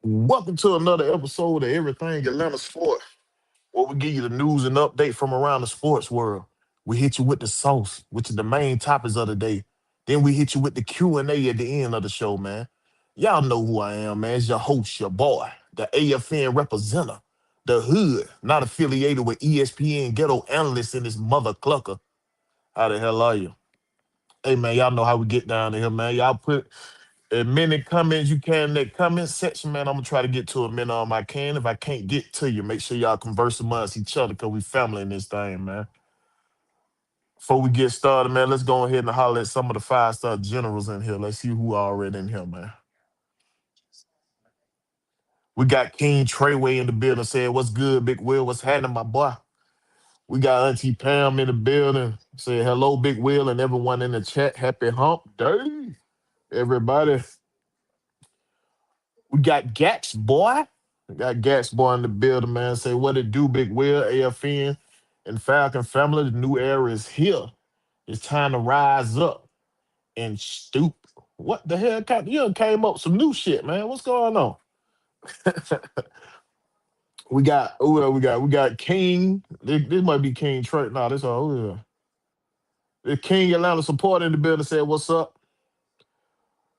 Welcome to another episode of Everything Atlanta Sports, where we give you the news and update from around the sports world. We hit you with the sauce, which is the main topics of the day. Then we hit you with the Q&A at the end of the show, man. Y'all know who I am, man. It's your host, your boy, the AFN representative, the hood, not affiliated with ESPN ghetto analyst in this mother clucker. How the hell are you? Hey, man, y'all know how we get down to here, man. Y'all put as many comments you can in that comment section, man. I'm gonna try to get to a minimum I can. If I can't get to you, make sure y'all converse amongst each other because we family in this thing, man. Before we get started, man, let's go ahead and holler at some of the five-star generals in here. Let's see who already in here, man. We got King Treyway in the building saying, "What's good, Big Will? What's happening, my boy?" We got Auntie Pam in the building saying, "Hello, Big Will, and everyone in the chat. Happy hump day, everybody." We got Gax boy. We got Gax boy in the building, man. Say what it do, Big Will, AFN, and Falcon family. The new era is here. It's time to rise up and stoop. What the hell? You done came up with some new shit, man. What's going on? We got King. This might be King Trey. No, this all. The King Atlanta supporter in the building said, "What's up?"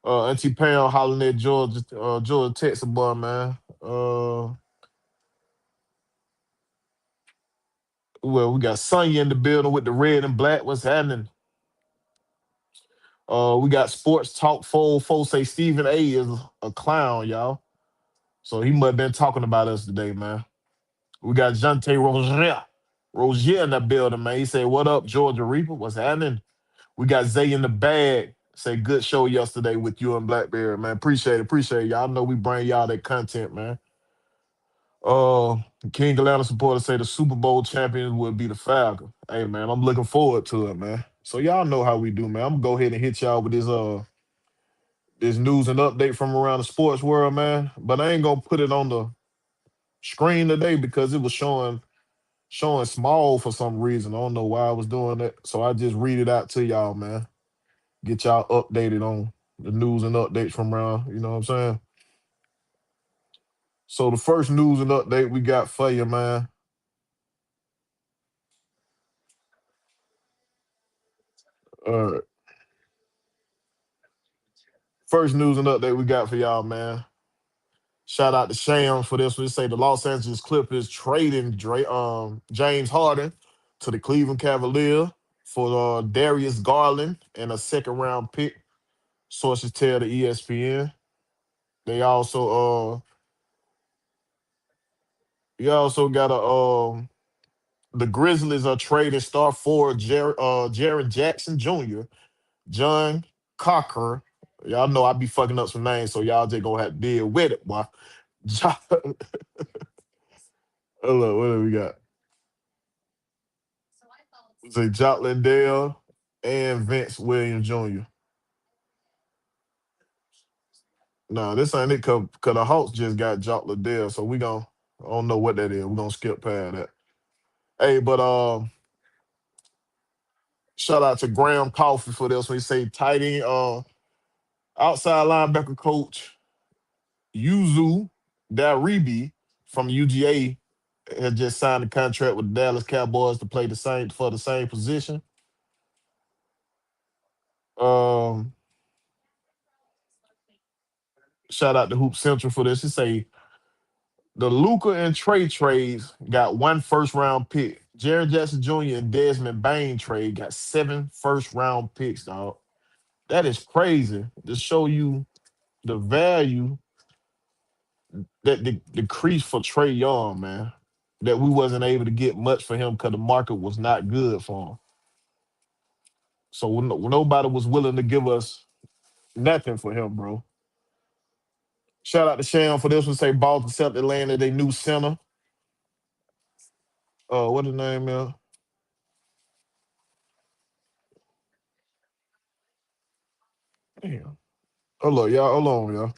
Auntie Pam hollering at Georgia Texas boy, man. Well, we got Sonya in the building with the red and black. What's happening? We got Sports Talk Folks say Stephen A is a clown, y'all. So he must have been talking about us today, man. We got Jante Rozier. Rozier in the building, man. He said, "What up, Georgia Reaper? What's happening?" We got Zay in the bag. Say, "Good show yesterday with you and Blackberry, man. Appreciate it. Y'all know we bring y'all that content, man." Uh, King Atlanta supporters say the Super Bowl champions will be the Falcons. Hey man, I'm looking forward to it, man. So y'all know how we do, man. I'm gonna go ahead and hit y'all with this news and update from around the sports world, man. But I ain't gonna put it on the screen today because it was showing small for some reason. I don't know why I was doing that. So I just read it out to y'all, man. Get y'all updated on the news and updates from around, you know what I'm saying? So the first news and update we got for you, man. Uh First news and update we got for y'all, man. Shout out to Sham for this. We say the Los Angeles Clippers trading James Harden to the Cleveland Cavaliers for Darius Garland and a second round pick. Sources tell the ESPN. They also you also got a the Grizzlies are trading star forward Jaron Jackson Jr., John Cocker. Y'all know I be fucking up some names, so y'all just gonna have to deal with it, boy. Hold on, what do we got? Say Jotlin Dale and Vince Williams Jr. No, this ain't it cause the Hawks just got Jotlin Dale, so I don't know what that is. We're gonna skip past that. Hey, but shout out to Graham Coffey for this. We say tight end, outside linebacker coach Yuzu Daribi from UGA has just signed a contract with the Dallas Cowboys to play the same position. Um, Shout out to Hoop Central for this. It say the Luca and Trey trades got one first round pick. Jared Jackson Jr. and Desmond Bain trade got seven first round picks, dog. That is crazy to show you the value that decreased for Trey Young, man. That we wasn't able to get much for him because the market was not good for him. So when nobody was willing to give us nothing for him, bro. Shout out to Sham for this one. Say Boston Celtics landed their new center. What the name is? Damn. Hold on, y'all. Hold on, y'all.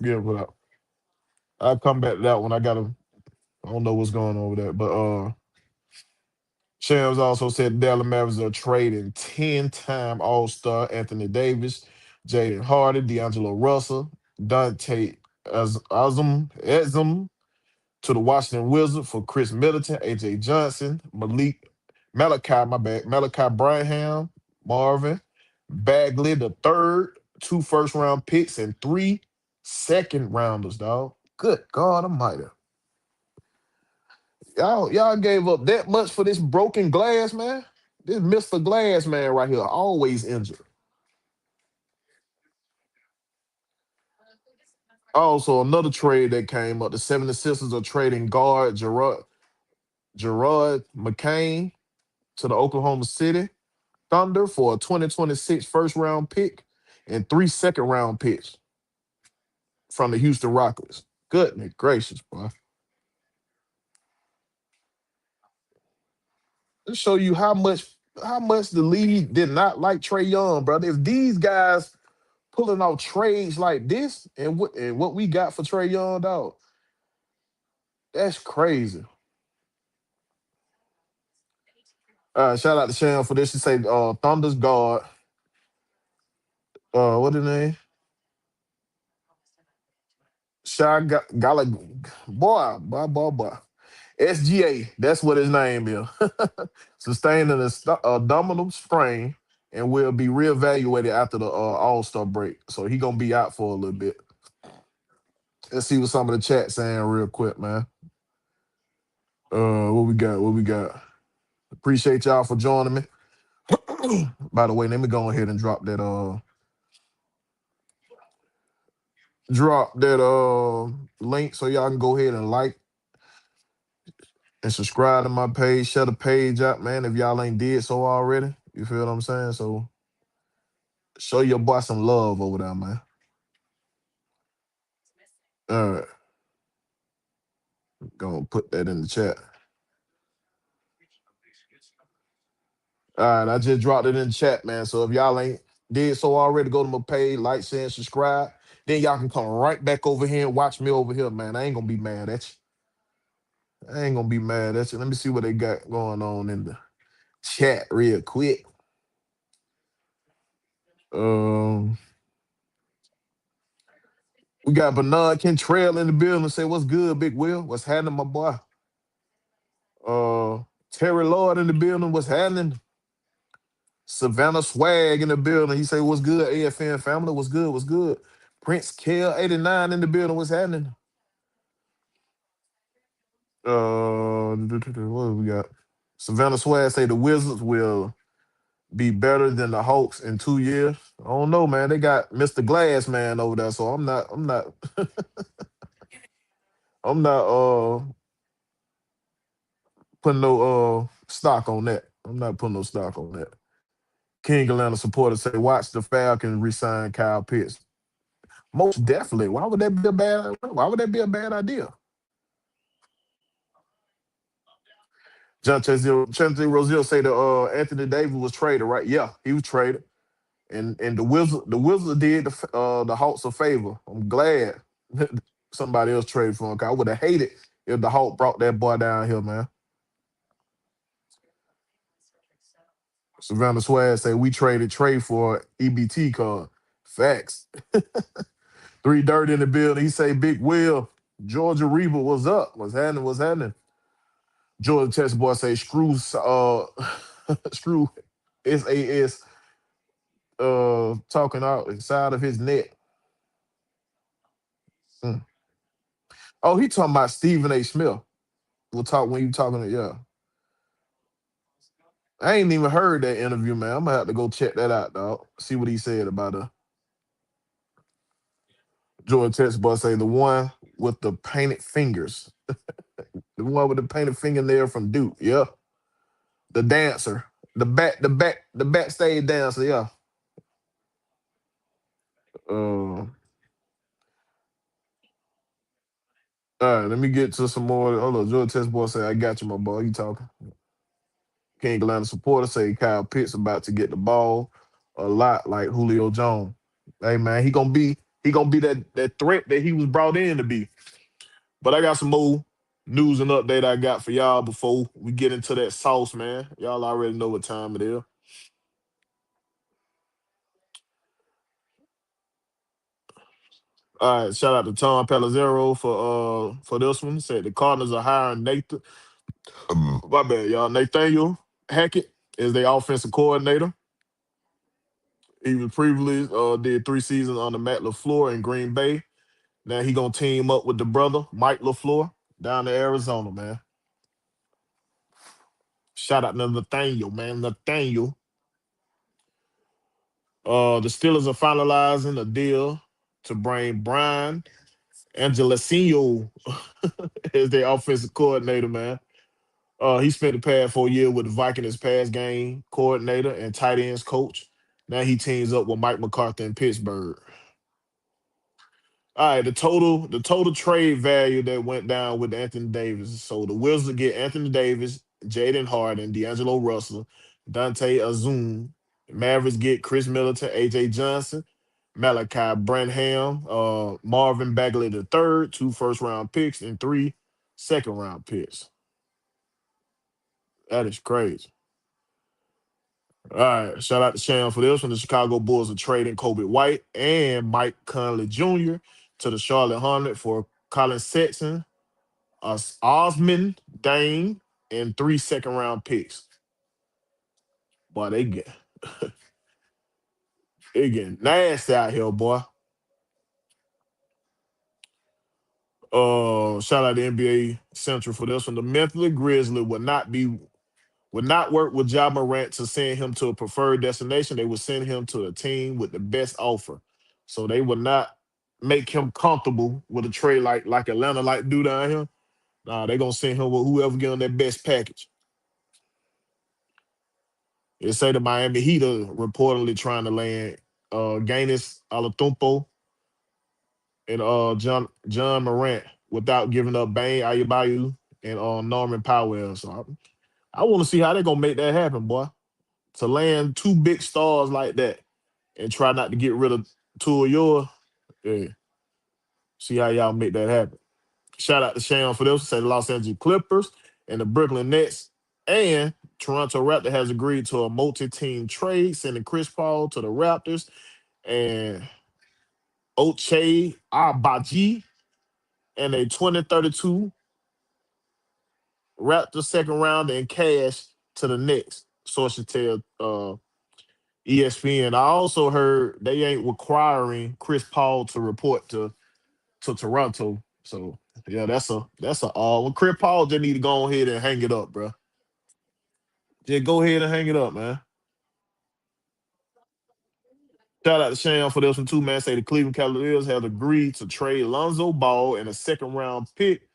Give it up. I'll come back to that one. I don't know what's going on with that. But Shams also said Dallas Mavericks are trading 10-time All-Star Anthony Davis, Jaden Hardy, D'Angelo Russell, Dante. as Azum to the Washington Wizards for Chris Middleton, AJ Johnson, Malachi Branham, Marvin Bagley the third, two first round picks, and three second rounders, dog. Good God Almighty. Y'all gave up that much for this broken glass, man. This Mr. Glass man right here, always injured. Also, another trade that came up. The 76ers are trading guard Gerard McCain to the Oklahoma City Thunder for a 2026 first round pick and three second round picks from the Houston Rockets. Goodness gracious, boy. Let's show you how much the league did not like Trey Young, brother. If these guys pulling off trades like this and what we got for Trey Young, dog, that's crazy. Shout out to Shan for this. She say Thunder's guard. What his name? Gala boy. SGA, that's what his name is. Sustaining a abdominal strain and will be reevaluated after the All-Star break. So he gonna be out for a little bit. Let's see what some of the chat saying real quick, man. What we got? What we got? Appreciate y'all for joining me. By the way, let me go ahead and drop that link so y'all can go ahead and like and subscribe to my page. Share the page out, man, if y'all ain't did so already. You feel what I'm saying? So show your boy some love over there, man. All right, gonna put that in the chat. All right, I just dropped it in the chat, man. So if y'all ain't did so already, go to my page, like, share, and subscribe. Then y'all can come right back over here and watch me over here, man. I ain't gonna be mad at you. I ain't gonna be mad at you. Let me see what they got going on in the chat real quick. Um, we got Bernard Kentrell in the building. Say what's good, Big Will? What's happening, my boy? Terry Lloyd in the building. What's happening? Savannah Swag in the building. He say what's good, AFN family. What's good? What's good? Prince Kell 89 in the building. What's happening? What do we got? Savannah Swag say the Wizards will be better than the Hawks in 2 years. I don't know, man. They got Mr. Glass man over there, so I'm not putting no stock on that. I'm not putting no stock on that. King Atlanta supporters say watch the Falcons resign Kyle Pitts. Most definitely. Why would that be a bad idea? John Chesney Rosier say the Anthony Davis was traded, right? Yeah, he was traded. And the Wizard did the Hawks a favor. I'm glad somebody else traded for him. 'Cause I would have hated if the Hawk brought that boy down here, man. Savannah Swag say we traded trade for EBT card. Facts. Three Dirt in the building. He say Big Will. Georgia Reba, what's up? What's happening? What's happening? Georgia Test boy say screw screw SAS talking out inside of his neck. Mm. Oh, he talking about Stephen A. Smith. We'll talk when you talking to yeah. I ain't even heard that interview, man. I'm gonna have to go check that out, dog. See what he said about George Text boy say the one with the painted fingers. The one with the painted fingernail from Duke. Yeah. The dancer. The backstage dancer, yeah. All right, let me get to some more. Hold on. George Test boy say, I got you, my boy. You talking? King Atlanta supporter say Kyle Pitts about to get the ball a lot like Julio Jones. Hey man, he gonna be that threat that he was brought in to be. But I got some more news and update I got for y'all before we get into that sauce, man. Y'all already know what time it is. All right, shout out to Tom Pelizero for this one. Said the Cardinals are hiring Nathan. My bad, y'all. Nathaniel Hackett is their offensive coordinator. He was previously did 3 seasons under Matt LaFleur in Green Bay. Now he gonna team up with the brother Mike LaFleur down in Arizona, man. Shout out to Nathaniel, man. Nathaniel. The Steelers are finalizing a deal to bring Brian Angelesino as their offensive coordinator, man. He spent the past 4 years with the Vikings pass game coordinator and tight ends coach. Now he teams up with Mike McCarthy in Pittsburgh. All right, the total trade value that went down with Anthony Davis. So the Wizards get Anthony Davis, Jaden Harden, D'Angelo Russell, Dante Azum. Mavericks get Chris Middleton, AJ Johnson, Malachi Branham, Marvin Bagley the third, 2 first-round picks, and 3 second-round picks. That is crazy. All right, shout out to Sham for this one. The Chicago Bulls are trading Kobe White and Mike Conley Jr. to the Charlotte Hornets for Colin Sexton, Osman Dane, and 3 second-round picks. Boy, they getting nasty out here, boy. Shout out to NBA Central for this one. The Memphis Grizzlies would not work with Ja Morant to send him to a preferred destination. They would send him to a team with the best offer. So they would not make him comfortable with a trade like Atlanta like do down here. Nah, they gonna send him with whoever get on their best package. They say the Miami Heat are reportedly trying to land Gaines Alatumpo and John Morant without giving up Bane Adebayo and Norman Powell. So I want to see how they gonna make that happen, boy. To land two big stars like that and try not to get rid of two of yours. Yeah, see how y'all make that happen. Shout out to Shane for this. Say the Los Angeles Clippers and the Brooklyn Nets and Toronto Raptors has agreed to a multi-team trade, sending Chris Paul to the Raptors and Oche Abaji and a 2032 Raptors second round and cash to the Knicks. Sources tell ESPN. I also heard they ain't requiring Chris Paul to report to Toronto. So yeah, that's a all. Well, Chris Paul just need to go ahead and hang it up, bro. Just go ahead and hang it up, man. Shout out to Shane for this one too, man. Say the Cleveland Cavaliers have agreed to trade Lonzo Ball and a second round pick.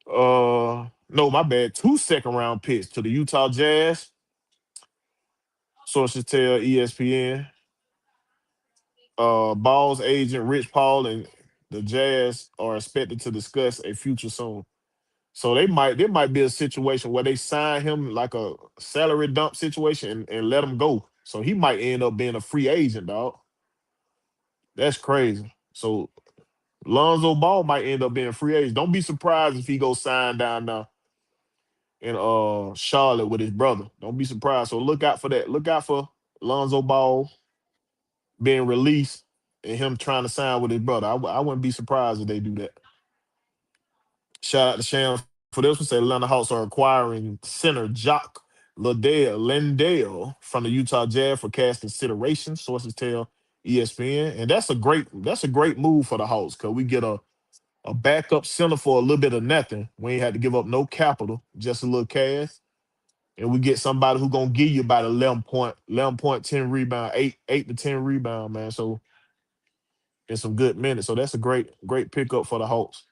No, my bad. 2 second-round picks to the Utah Jazz. Sources tell ESPN. Ball's agent Rich Paul and the Jazz are expected to discuss a future soon. So there might be a situation where they sign him like a salary dump situation and let him go. So he might end up being a free agent, dog. That's crazy. So Lonzo Ball might end up being a free agent. Don't be surprised if he goes sign down now in Charlotte with his brother. Don't be surprised. So look out for that. Look out for Lonzo Ball being released and him trying to sign with his brother. I wouldn't be surprised if they do that. Shout out to Sham for this one. Say Atlanta Hawks are acquiring center Jock Lindale from the Utah Jazz for cash consideration. Sources tell ESPN, and that's a great move for the Hawks because we get a backup center for a little bit of nothing. We ain't had to give up no capital, just a little cash, and we get somebody who gonna give you about 11 point, 10 rebound, eight to 10 rebound, man. So in some good minutes. So that's a great pickup for the Hawks.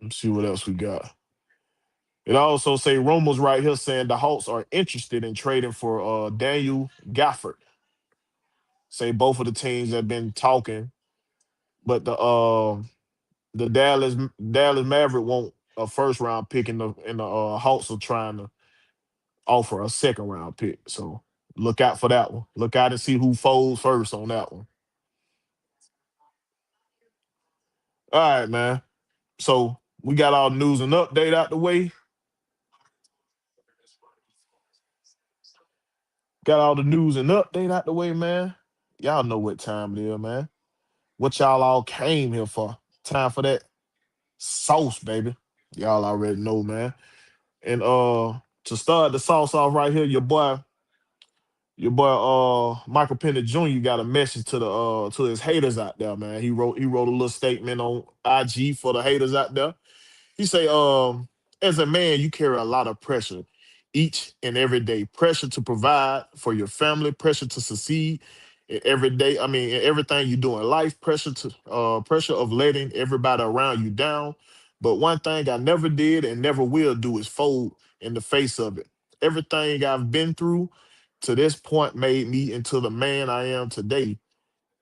Let's see what else we got. It also say rumors right here saying the Hawks are interested in trading for Daniel Gafford. Say both of the teams have been talking, but the Dallas Maverick want a first round pick and the Hawks are trying to offer a second round pick. So look out for that one. Look out and see who folds first on that one. All right, man. So we got all the news and update out the way. Got all the news and update out the way, man. Y'all know what time it is, man. What y'all all came here for? Time for that sauce, baby. Y'all already know, man. And to start the sauce off right here, your boy Michael Penner Jr. got a message to his haters out there, man. He wrote a little statement on IG for the haters out there. He say, as a man, you carry a lot of pressure each and every day. Pressure to provide for your family, pressure to succeed in every day. I mean, in everything you do in life, pressure of letting everybody around you down. But one thing I never did and never will do is fold in the face of it. Everything I've been through to this point made me into the man I am today,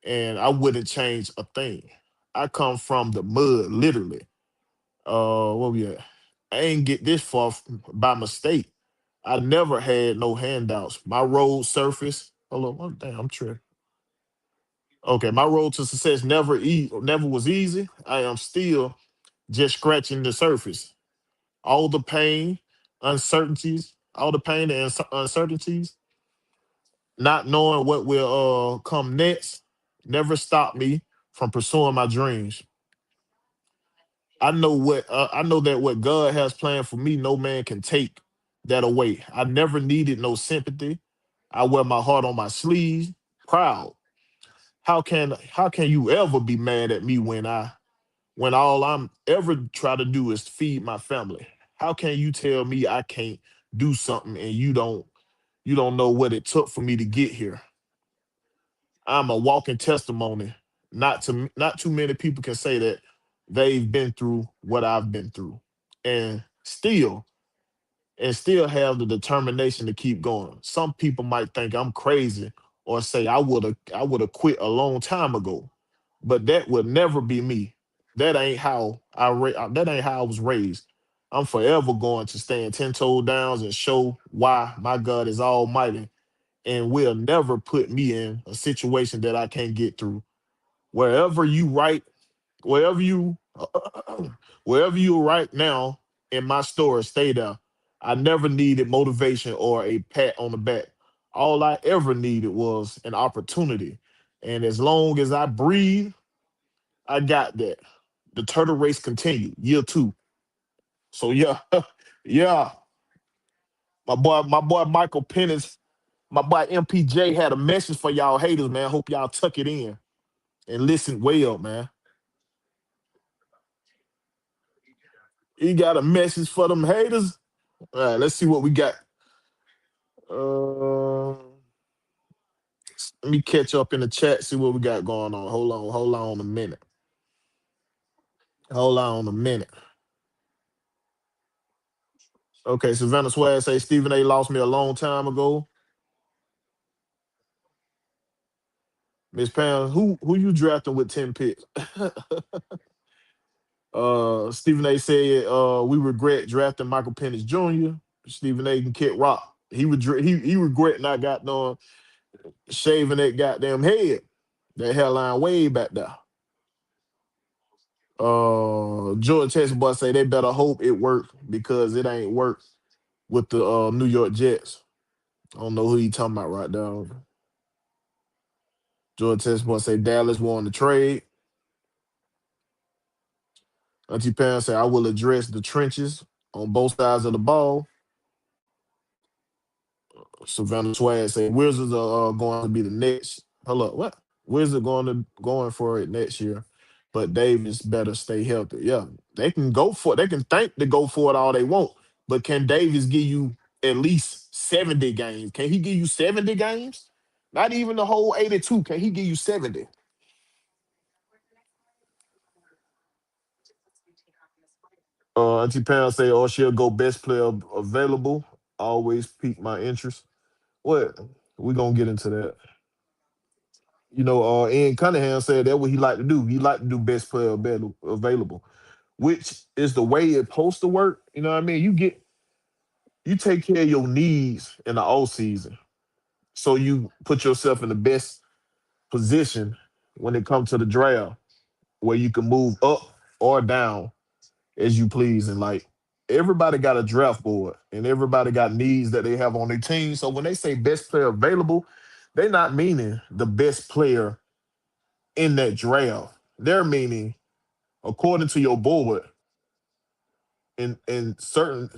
and I wouldn't change a thing. I come from the mud, literally. What we at? I ain't get this far by mistake. I never had no handouts. My road surface. Hold on, damn, I'm tripping. Okay, my road to success never was easy. I am still just scratching the surface. All the pain, uncertainties, all the pain and uncertainties, not knowing what will come next, never stopped me from pursuing my dreams. I know that what God has planned for me, no man can take that away. I never needed no sympathy. I wear my heart on my sleeve, proud. How can you ever be mad at me when all I'm ever try to do is feed my family? How can you tell me I can't do something and you don't know what it took for me to get here? I'm a walking testimony. Not too many people can say that they've been through what I've been through, and still have the determination to keep going. Some people might think I'm crazy or say I would have quit a long time ago, but that would never be me. That ain't how I was raised. I'm forever going to stand 10 toes down and show why my God is almighty and will never put me in a situation that I can't get through. Wherever you right, wherever you wherever you are right now in my story, stay there. I never needed motivation or a pat on the back. All I ever needed was an opportunity. And as long as I breathe, I got that. The turtle race continued, year two. So yeah, yeah. My boy Michael Pennis, my boy MPJ had a message for y'all haters, man. Hope y'all tuck it in and listen well, man. He got a message for them haters. All right, let's see what we got. Let me catch up in the chat, see what we got going on. Hold on a minute. Hold on a minute. Okay, Savannah Swag say Stephen A lost me a long time ago. Miss Pam, who you drafting with 10 picks? Stephen A said we regret drafting Michael Penix Jr. Stephen A can kick rock. He regret not got done shaving that goddamn head. That hairline way back there. George Texas boy say they better hope it worked because it ain't worked with the New York Jets. I don't know who he talking about right now. George Texas boy say Dallas won the trade. Auntie Pam say I will address the trenches on both sides of the ball. Savannah Swag say Wizards are going to be the next. Hello, what? Wizards going for it next year, but Davis better stay healthy. Yeah, they can go for it. They can think to go for it all they want, but can Davis give you at least 70 games? Can he give you 70 games? Not even the whole 82. Can he give you 70? Auntie Pam say, "Oh, she'll go best player available. Always pique my interest." What? We gonna get into that. Ian Cunningham said that what he like to do. He like to do best player available, which is the way it's supposed to work. You know what I mean? You take care of your needs in the off season, so you put yourself in the best position when it comes to the draft, where you can move up or down as you please. And like everybody got a draft board, and everybody got needs that they have on their team. So when they say best player available, they're not meaning the best player in that draft. They're meaning, according to your board, and certain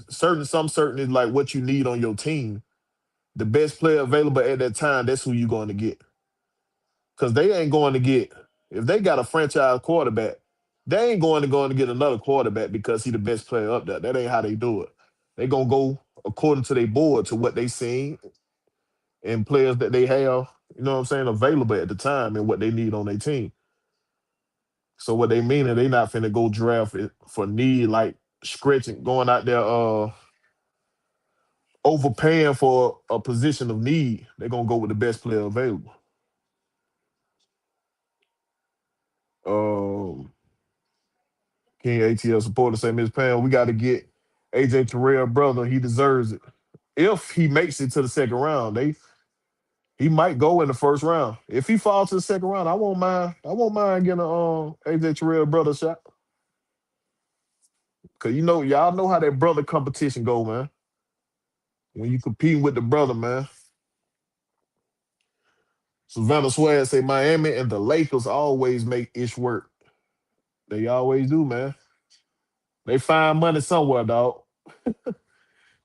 is like what you need on your team. The best player available at that time, that's who you're going to get. Because they ain't going to get, if they got a franchise quarterback, they ain't going to get another quarterback because he the best player up there. That ain't how they do it. They gonna go according to their board to what they seen and players that they have, you know what I'm saying, available at the time and what they need on their team. So what they mean is they not finna go draft it for need, like stretching, going out there overpaying for a position of need. They're gonna go with the best player available. Um King ATL supporter say, Miss Pam, we got to get AJ Terrell brother. He deserves it. If he makes it to the second round, he might go in the first round. If he falls to the second round, I won't mind. I won't mind getting a AJ Terrell brother shot. Cause y'all know how that brother competition go, man. When you competing with the brother, man. Savannah Swag say Miami and the Lakers always make ish work. They always do, man. They find money somewhere, dog.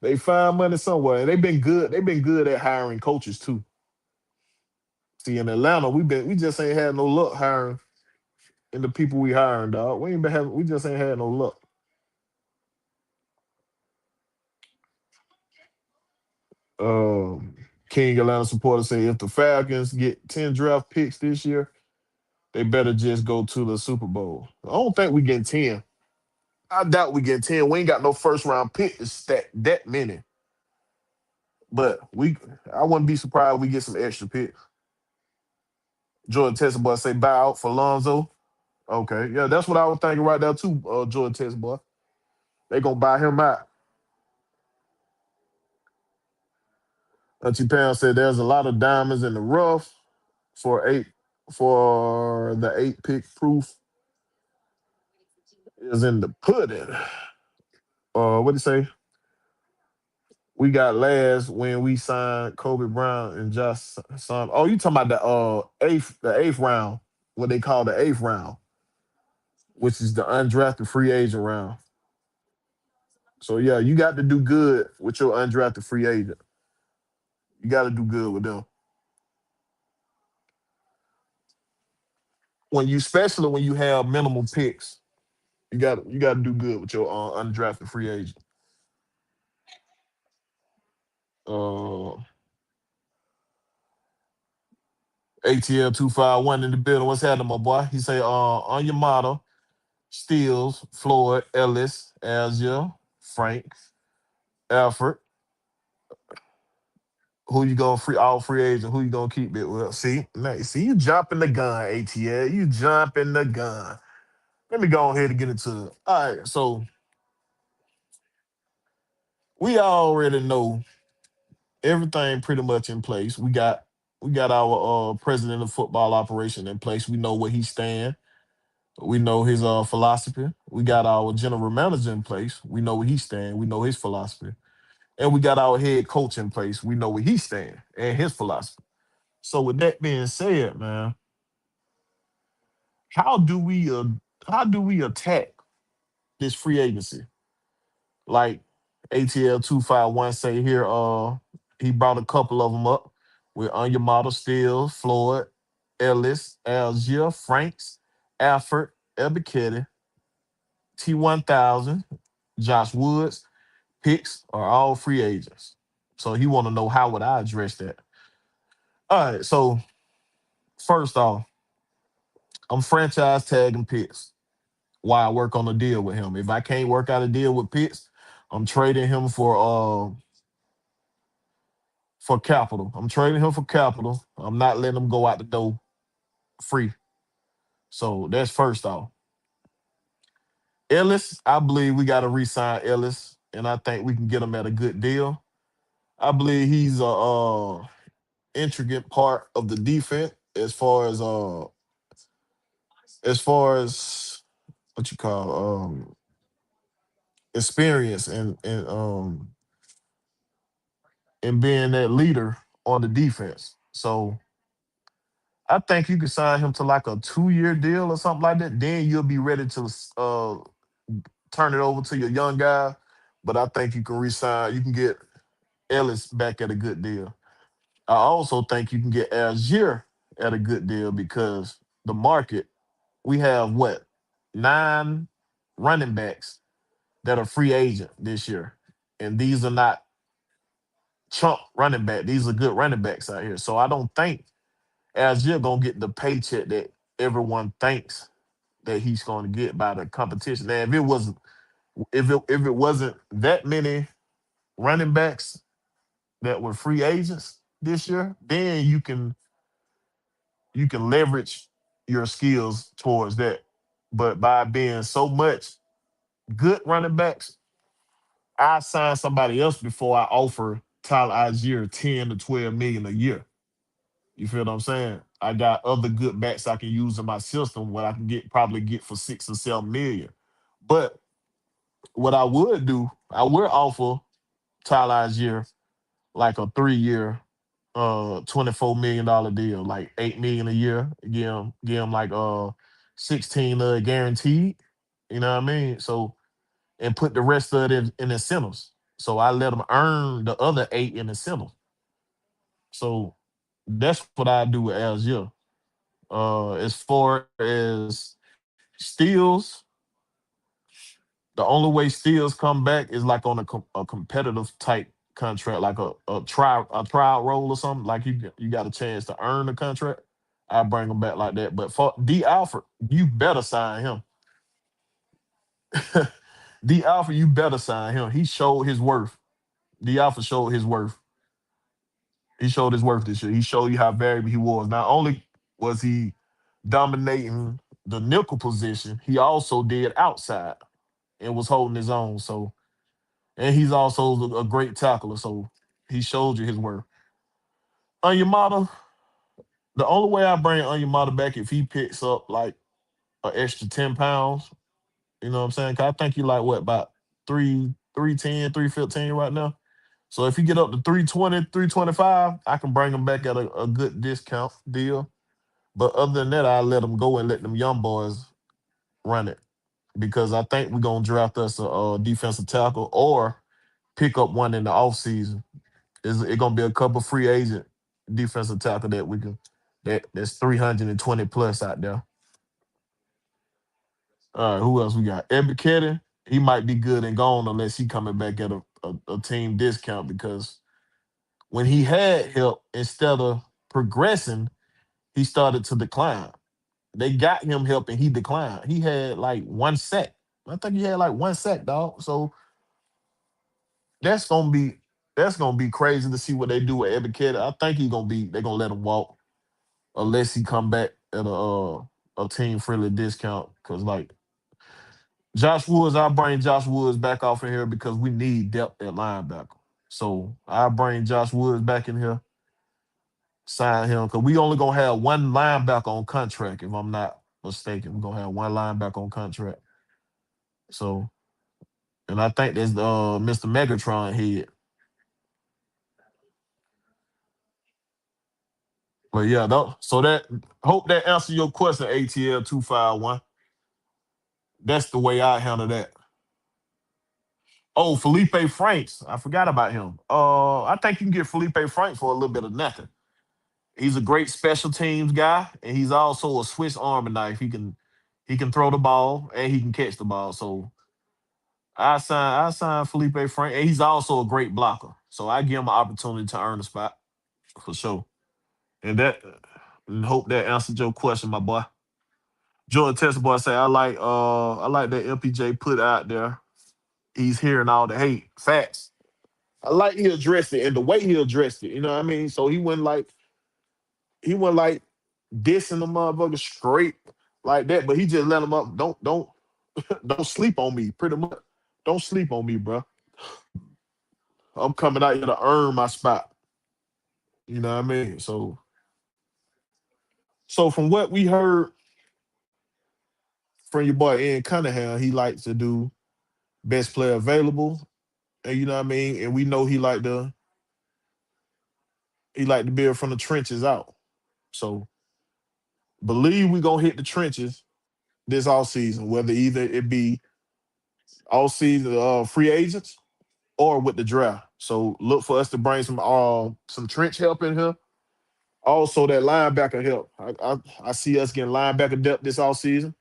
They find money somewhere. And they've been good. They've been good at hiring coaches too. See, in Atlanta, we just ain't had no luck hiring and the people we hiring, dog. We just ain't had no luck. Um King Atlanta supporter say if the Falcons get 10 draft picks this year, they better just go to the Super Bowl. I don't think we get 10. I doubt we get 10. We ain't got no first round pick to stack that many. But I wouldn't be surprised if we get some extra picks. Jordan Texas boy say buy out for Lonzo. Okay. Yeah, that's what I was thinking right there too, Jordan Texas boy. They gonna buy him out. Auntie Pam said there's a lot of diamonds in the rough for eight for the 8 pick proof is in the pudding. What do you say? We got last when we signed Kobe Brown and Josh Son. Oh, you talking about the eighth round, what they call the eighth round, which is the undrafted free agent round. So yeah, you got to do good with your undrafted free agent. You got to do good with them. Especially when you have minimal picks, you got to do good with your undrafted free agent. Uh, ATL 251 in the building. What's happening, my boy? He say, on your model, Steels, Floyd, Ellis, Algier, Frank, Alfred. Who you gonna free all free agent? Who you gonna keep it with? See, you jumping the gun, ATL. You jumping the gun. Let me go ahead and get into it. All right, so we already know everything pretty much in place. We got our president of football operation in place. We know where he stand. We know his philosophy. We got our general manager in place. We know where he stand. We know his philosophy. And we got our head coach in place. We know where he stand and his philosophy. So with that being said, man, how do we uh, how do we attack this free agency? Like ATL 251 say here, he brought a couple of them up with Anya Model, Stills, Floyd, Ellis, Algier, Franks, Alfred, Ebiketti, T1000, Josh Woods, picks are all free agents. So he want to know how would I address that. All right, so first off, I'm franchise tagging Pitts while I work on a deal with him. If I can't work out a deal with Pitts, I'm trading him for capital. I'm trading him for capital. I'm not letting him go out the door free. So that's first off. Ellis, I believe we got to re-sign Ellis, and I think we can get him at a good deal. I believe he's a intricate part of the defense as far as what you call experience and being that leader on the defense. So I think you could sign him to like a 2-year deal or something like that. Then you'll be ready to turn it over to your young guy. But I think you can resign. You can get Ellis back at a good deal. I also think you can get Algier at a good deal because the market, we have what, 9 running backs that are free agent this year. And these are not chump running back. These are good running backs out here. So I don't think Algier gonna get the paycheck that everyone thinks that he's gonna get by the competition. Now, if it wasn't that many running backs that were free agents this year, then you can leverage your skills towards that. But by being so much good running backs, I sign somebody else before I offer Tyler Algier 10 to 12 million a year. You feel what I'm saying? I got other good backs I can use in my system what I can probably get for 6 or 7 million. But what I would do, I would offer Tyler Algier like a 3-year, $24 million deal, like 8 million a year. Give him like 16 guaranteed. You know what I mean? So and put the rest of it in incentives. So I let them earn the other 8 in incentives. So that's what I do with Algier. As far as steals, the only way steals come back is like on a competitive type contract, like a trial role or something. Like you got a chance to earn the contract. I bring them back like that. But for D Alfred, you better sign him. D Alfred, you better sign him. He showed his worth. D Alfred showed his worth. He showed his worth this year. He showed you how valuable he was. Not only was he dominating the nickel position, he also did outside and was holding his own. So, and he's also a great tackler. So he showed you his worth. Onyemata, the only way I bring Onyemata back if he picks up like an extra 10 pounds. You know what I'm saying? 'Cause I think he like what about 310, 315 right now. So if you get up to 320, 325, I can bring him back at a good discount deal. But other than that, I let him go and let them young boys run it because I think we're gonna draft us a defensive tackle or pick up one in the offseason. Is it gonna be a couple free agent defensive tackle that we can that's 320 plus out there. All right, who else we got? Ebiketie, he might be good and gone unless he coming back at a team discount because when he had help, instead of progressing, he started to decline. They got him help and he declined. He had like 1 sack. I think he had like 1 sack, dog. So that's gonna be that's gonna be crazy to see what they do with Ebiketie. I think they're gonna let him walk unless he come back at a team friendly discount. Cause like Josh Woods, I'll bring Josh Woods back off in here because we need depth at linebacker. So I'll bring Josh Woods back in here, sign him, because we only gonna have one linebacker on contract, if I'm not mistaken. We're gonna have one linebacker on contract. So and I think that's Mr. Megatron head. But yeah, so that hope that answer your question, ATL 251. That's the way I handle that. Oh, Felipe Franks. I forgot about him. I think you can get Felipe Franks for a little bit of nothing. He's a great special teams guy, and he's also a Swiss Army knife. He can throw the ball and he can catch the ball. So I sign Felipe Frank, and he's also a great blocker. So I give him an opportunity to earn a spot for sure. And that and hope that answered your question, my boy. Jordan Tester boy say I like that MPJ put out there. He's hearing all the hate. Facts. I like he addressed it and the way he addressed it. You know what I mean? So he went like dissing the motherfucker straight like that, but he just let him up. Don't sleep on me. Pretty much. Don't sleep on me, bro. I'm coming out here to earn my spot. You know what I mean? So from what we heard from your boy Ian Cunningham, he likes to do best player available. And you know what I mean? And we know he like to build from the trenches out. So Believe we gonna hit the trenches this all season, whether either it be all season free agents or with the draft. So look for us to bring some trench help in here. Also, that linebacker help. I see us getting linebacker depth this all season.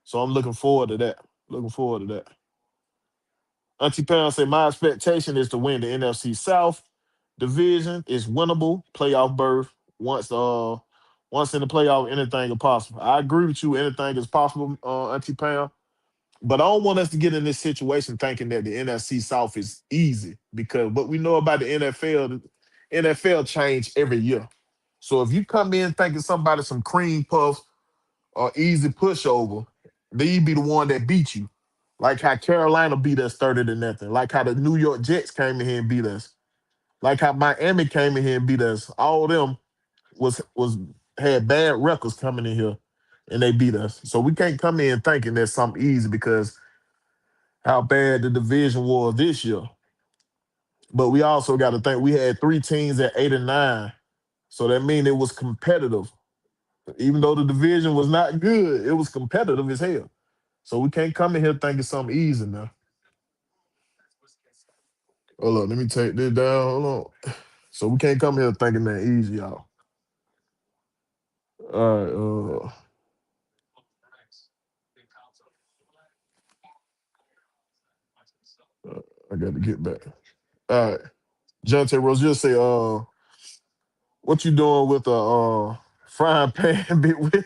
So I'm looking forward to that. Looking forward to that. Auntie Pound say my expectation is to win the NFC South division. Is winnable. Playoff berth. Once once in the playoff, anything is possible. I agree with you. Anything is possible, Auntie Pound. But I don't want us to get in this situation thinking that the NFC South is easy because what we know about the NFL change every year. So if you come in thinking somebody some cream puffs or easy pushover, they be the one that beat you. Like how Carolina beat us 30 to nothing. Like how the New York Jets came in here and beat us. Like how Miami came in here and beat us. All of them was had bad records coming in here and they beat us. So we can't come in thinking that's something easy because how bad the division was this year. But we also got to think we had three teams at 8 and 9. So that means it was competitive. Even though the division was not good, it was competitive as hell. So we can't come in here thinking something easy now. Hold on, let me take this down. Hold on. So we can't come here thinking that easy, y'all. All right, I got to get back. All right, Jonte Rose, just say, what you doing with a frying pan, big wheel?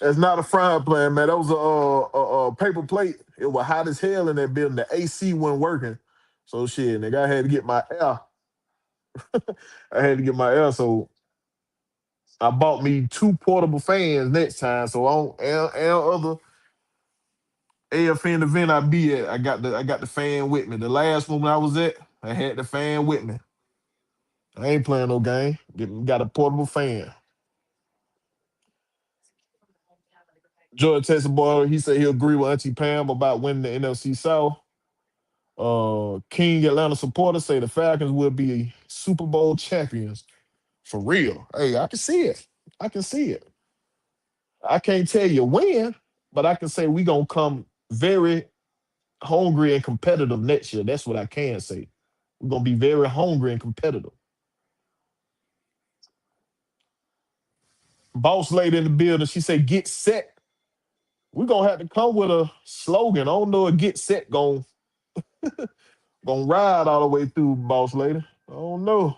That's not a frying pan, man. That was a paper plate. It was hot as hell in that building. The AC wasn't working. So shit, nigga, I had to get my air. I had to get my air. So I bought me two portable fans next time. So on and other AFN event I be at, I got the fan with me. The last one when I was at, I had the fan with me. I ain't playing no game. Got a portable fan. George Texas boy, he said he agree with Auntie Pam about winning the NFC South. King Atlanta supporters say the Falcons will be Super Bowl champions for real. Hey, I can see it. I can see it. I can't tell you when, but I can say we gonna come very hungry and competitive next year. That's what I can say. We're gonna be very hungry and competitive. Boss lady in the building, she said, "Get set." We're gonna have to come with a slogan. I don't know if "Get set" gonna ride all the way through, boss lady. I don't know.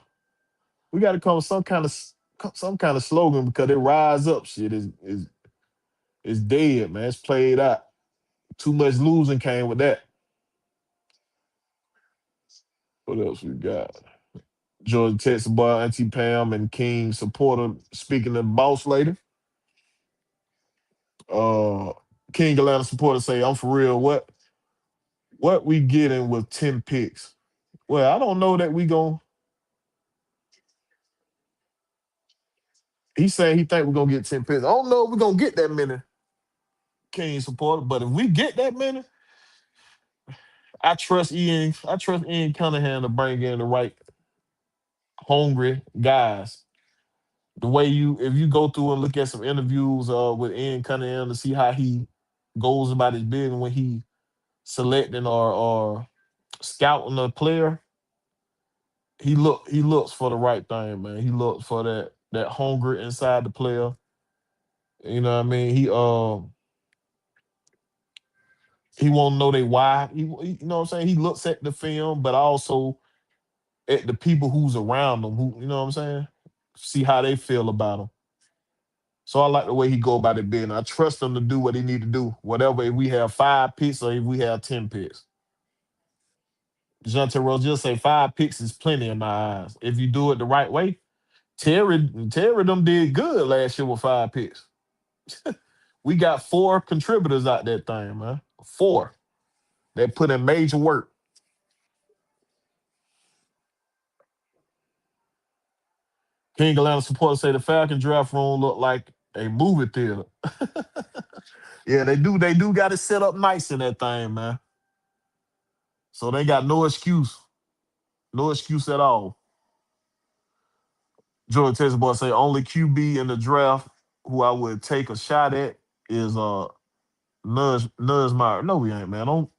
We got to come with some kind of slogan because it rise up shit is dead, man. It's played out. Too much losing came with that. What else we got? Georgia Texas boy, Auntie Pam and King supporter speaking of boss lady. Uh King Atlanta supporter say, I'm for real. What we getting with 10 picks? Well, I don't know that we gon' he's saying he think we're gonna get 10 picks. I don't know if we're gonna get that many King supporters, but if we get that many, I trust Ian Cunningham to bring in the right hungry guys. The way if you go through and look at some interviews with Ian Cunningham to see how he goes about his business when he selecting or scouting a player, he looks for the right thing, man. He looks for that hunger inside the player. You know what I mean? He won't know they why. You know what I'm saying? He looks at the film, but also at the people who's around him, who you know what I'm saying? See how they feel about him. So I like the way he go about it being. I trust him to do what he need to do. Whatever, if we have 5 picks or if we have 10 picks. Jonte Rose just say 5 picks is plenty in my eyes. If you do it the right way. Terry them did good last year with 5 picks. We got 4 contributors out that thing, man. 4 that put in major work. King Atlanta supporters say the Falcon draft room look like a movie theater. Yeah, they do got it set up nice in that thing, man. So they got no excuse. No excuse at all. Jordan Texas boy say only QB in the draft who I would take a shot at is Nudge Meyer. No, we ain't, man. Don't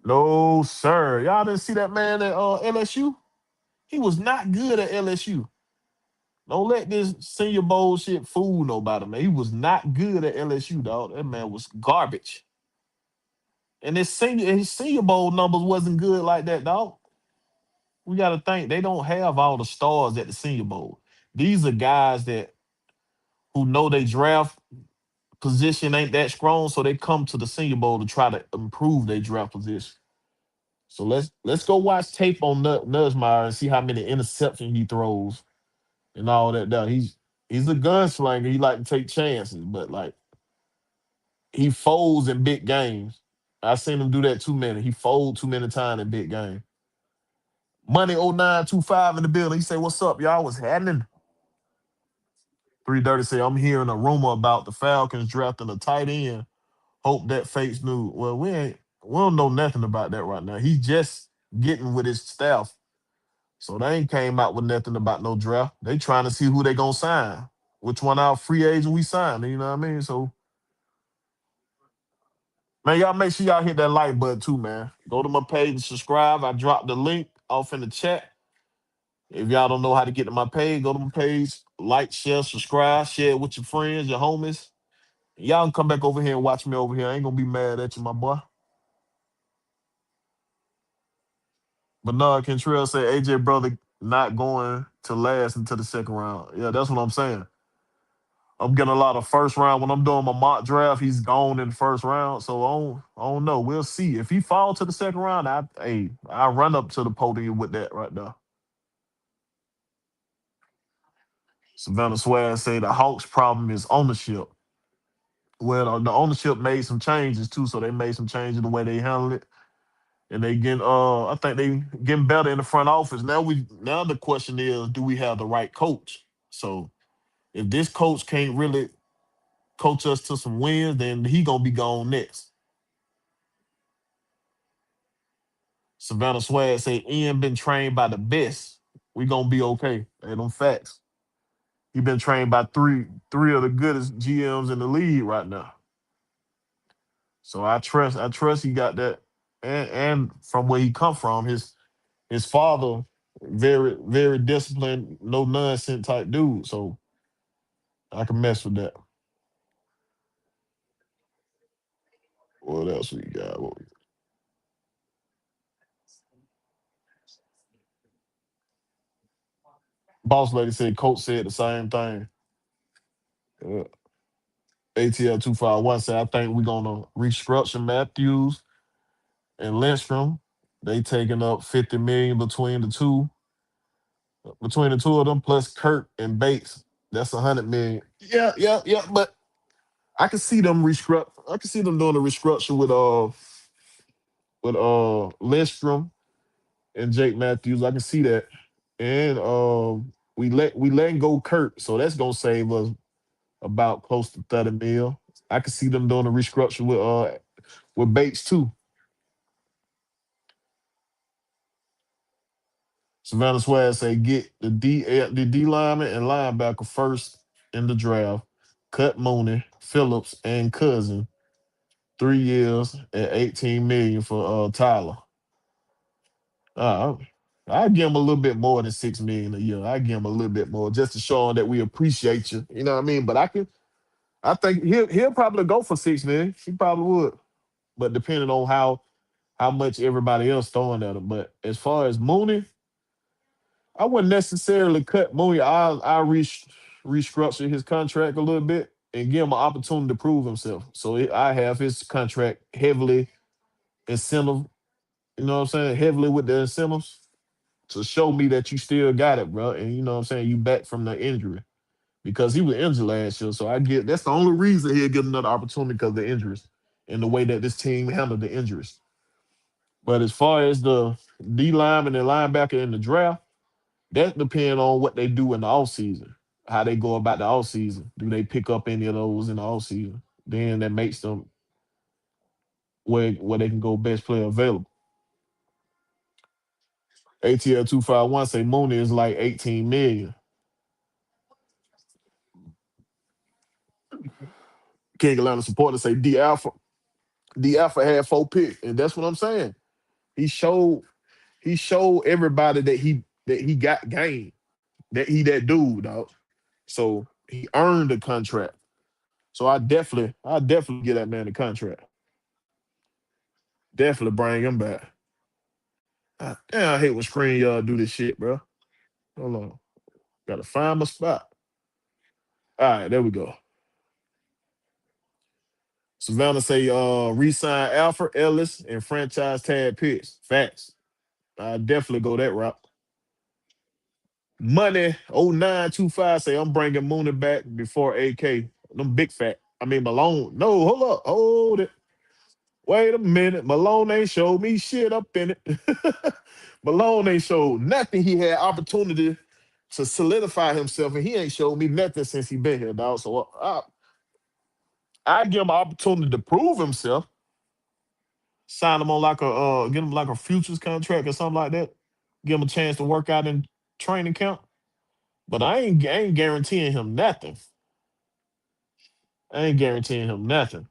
no, sir. Y'all didn't see that man at LSU? He was not good at LSU. Don't let this Senior Bowl shit fool nobody, man. He was not good at LSU, dog. That man was garbage. And his senior bowl numbers wasn't good like that, dog. We gotta think they don't have all the stars at the Senior Bowl. These are guys that who know they draft position ain't that strong, so they come to the Senior Bowl to try to improve their draft position. So let's go watch tape on Nussmeier and see how many interceptions he throws and all that. Down. He's a gunslinger. He like to take chances, but like he folds in big games. I seen him do that too many. He fold too many times in big games. Money 0925 in the building. He say, "What's up, y'all? What's happening?" 330 say, "I'm hearing a rumor about the Falcons drafting a tight end. Hope that fakes news." Well, we don't know nothing about that right now. He's just getting with his staff. So they ain't came out with nothing about no draft. They trying to see who they gonna sign. Which one our free agent we sign. You know what I mean? So man, y'all make sure y'all hit that like button too, man. Go to my page and subscribe. I dropped the link off in the chat. If y'all don't know how to get to my page, go to my page, like, share, subscribe, share it with your friends, your homies. Y'all can come back over here and watch me over here. I ain't gonna be mad at you, my boy. Bernard Cantrell said AJ brother not going to last until the second round. Yeah, that's what I'm saying. I'm getting a lot of first round. When I'm doing my mock draft, he's gone in the first round. So I don't know. We'll see. If he fall to the second round, I run up to the podium with that right there. Savannah Swag say the Hawks' problem is ownership. Well, the ownership made some changes too, so they made some changes in the way they handle it, and they getting I think they getting better in the front office. Now the question is, do we have the right coach? So if this coach can't really coach us to some wins, then he gonna be gone next. Savannah Swag say Ian been trained by the best. We gonna be okay. And them facts. He been trained by three of the goodest GMs in the league right now. So I trust he got that. And from where he come from, his father, very, very disciplined, no nonsense type dude. So I can mess with that. What else we got? Boss lady said coach said the same thing. ATL 251 said, I think we're gonna restructure Matthews and Lindstrom. They taking up 50 million between the two of them, plus Kurt and Bates. That's 100 million. Yeah, yeah, yeah. But I can see them restructure. I can see them doing a restructure with Lindstrom and Jake Matthews. I can see that. And we letting go Kurt, so that's gonna save us about close to 30 mil. I can see them doing a restructure with Bates too. Savannah Swag say get the D lineman and linebacker first in the draft. Cut Mooney, Phillips, and Cousin. 3 years at 18 million for Tyler. Uh, I give him a little bit more than 6 million a year. I give him a little bit more just to show him that we appreciate you. You know what I mean? But I think he'll probably go for 6 million. He probably would. But depending on how much everybody else throwing at him. But as far as Mooney, I wouldn't necessarily cut Mooney. Restructure his contract a little bit and give him an opportunity to prove himself. So I have his contract heavily incentive. You know what I'm saying? Heavily with the incentives to show me that you still got it, bro. And you know what I'm saying? You back from the injury because he was injured last year. So I get that's the only reason he'll get another opportunity because of the injuries and the way that this team handled the injuries. But as far as the D lineman and linebacker in the draft, that depends on what they do in the offseason, how they go about the offseason. Do they pick up any of those in the offseason? Then that makes them where they can go best player available. ATL 251 say Mooney is like 18 million. King Atlanta supporters say D Alpha had 4 picks, and that's what I'm saying. He showed he showed everybody that he got game, that he that dude, dog. So he earned the contract. So I definitely get that man the contract. Definitely bring him back. Damn, I hate when screen y'all do this shit, bro. Hold on. Gotta find my spot. All right, there we go. Savannah say re-sign Alfred Ellis and franchise tag picks. Facts. I definitely go that route. Money 0925 say I'm bringing Mooney back before AK. Them big fat. I mean Malone. No, hold up. Hold it. Wait a minute. Malone ain't showed me shit up in it. Malone ain't showed nothing. He had opportunity to solidify himself, and he ain't showed me nothing since he been here, dog. So I give him an opportunity to prove himself. Sign him on like get him like a futures contract or something like that. Give him a chance to work out in training camp. But I ain't guaranteeing him nothing. I ain't guaranteeing him nothing.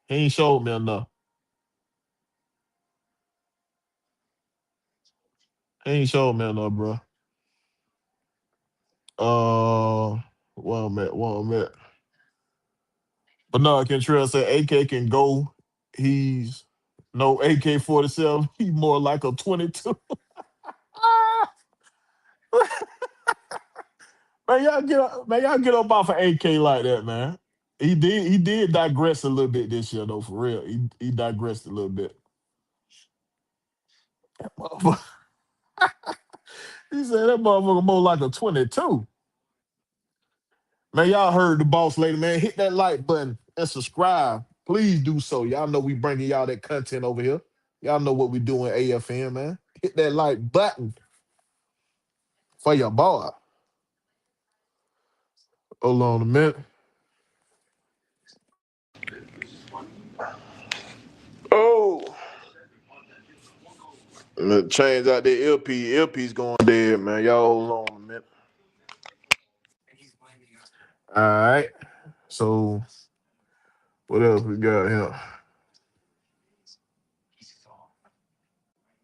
He ain't showed me enough. He ain't showed me enough, bro. One minute. But no, Kentrell said AK can go. He's no AK-47. He's more like a 22. Man, y'all get up off of AK like that, man. He did digress a little bit this year, though, for real. He digressed a little bit. He said that motherfucker more like a 22. Man, y'all heard the boss lady, man. Hit that like button and subscribe. Please do so. Y'all know we bringing y'all that content over here. Y'all know what we doing AFN, man. Hit that like button for your boy. Hold on a minute. Oh, let's change out the LP. LP's going dead, man. Y'all hold on a minute. All right. So what else we got here?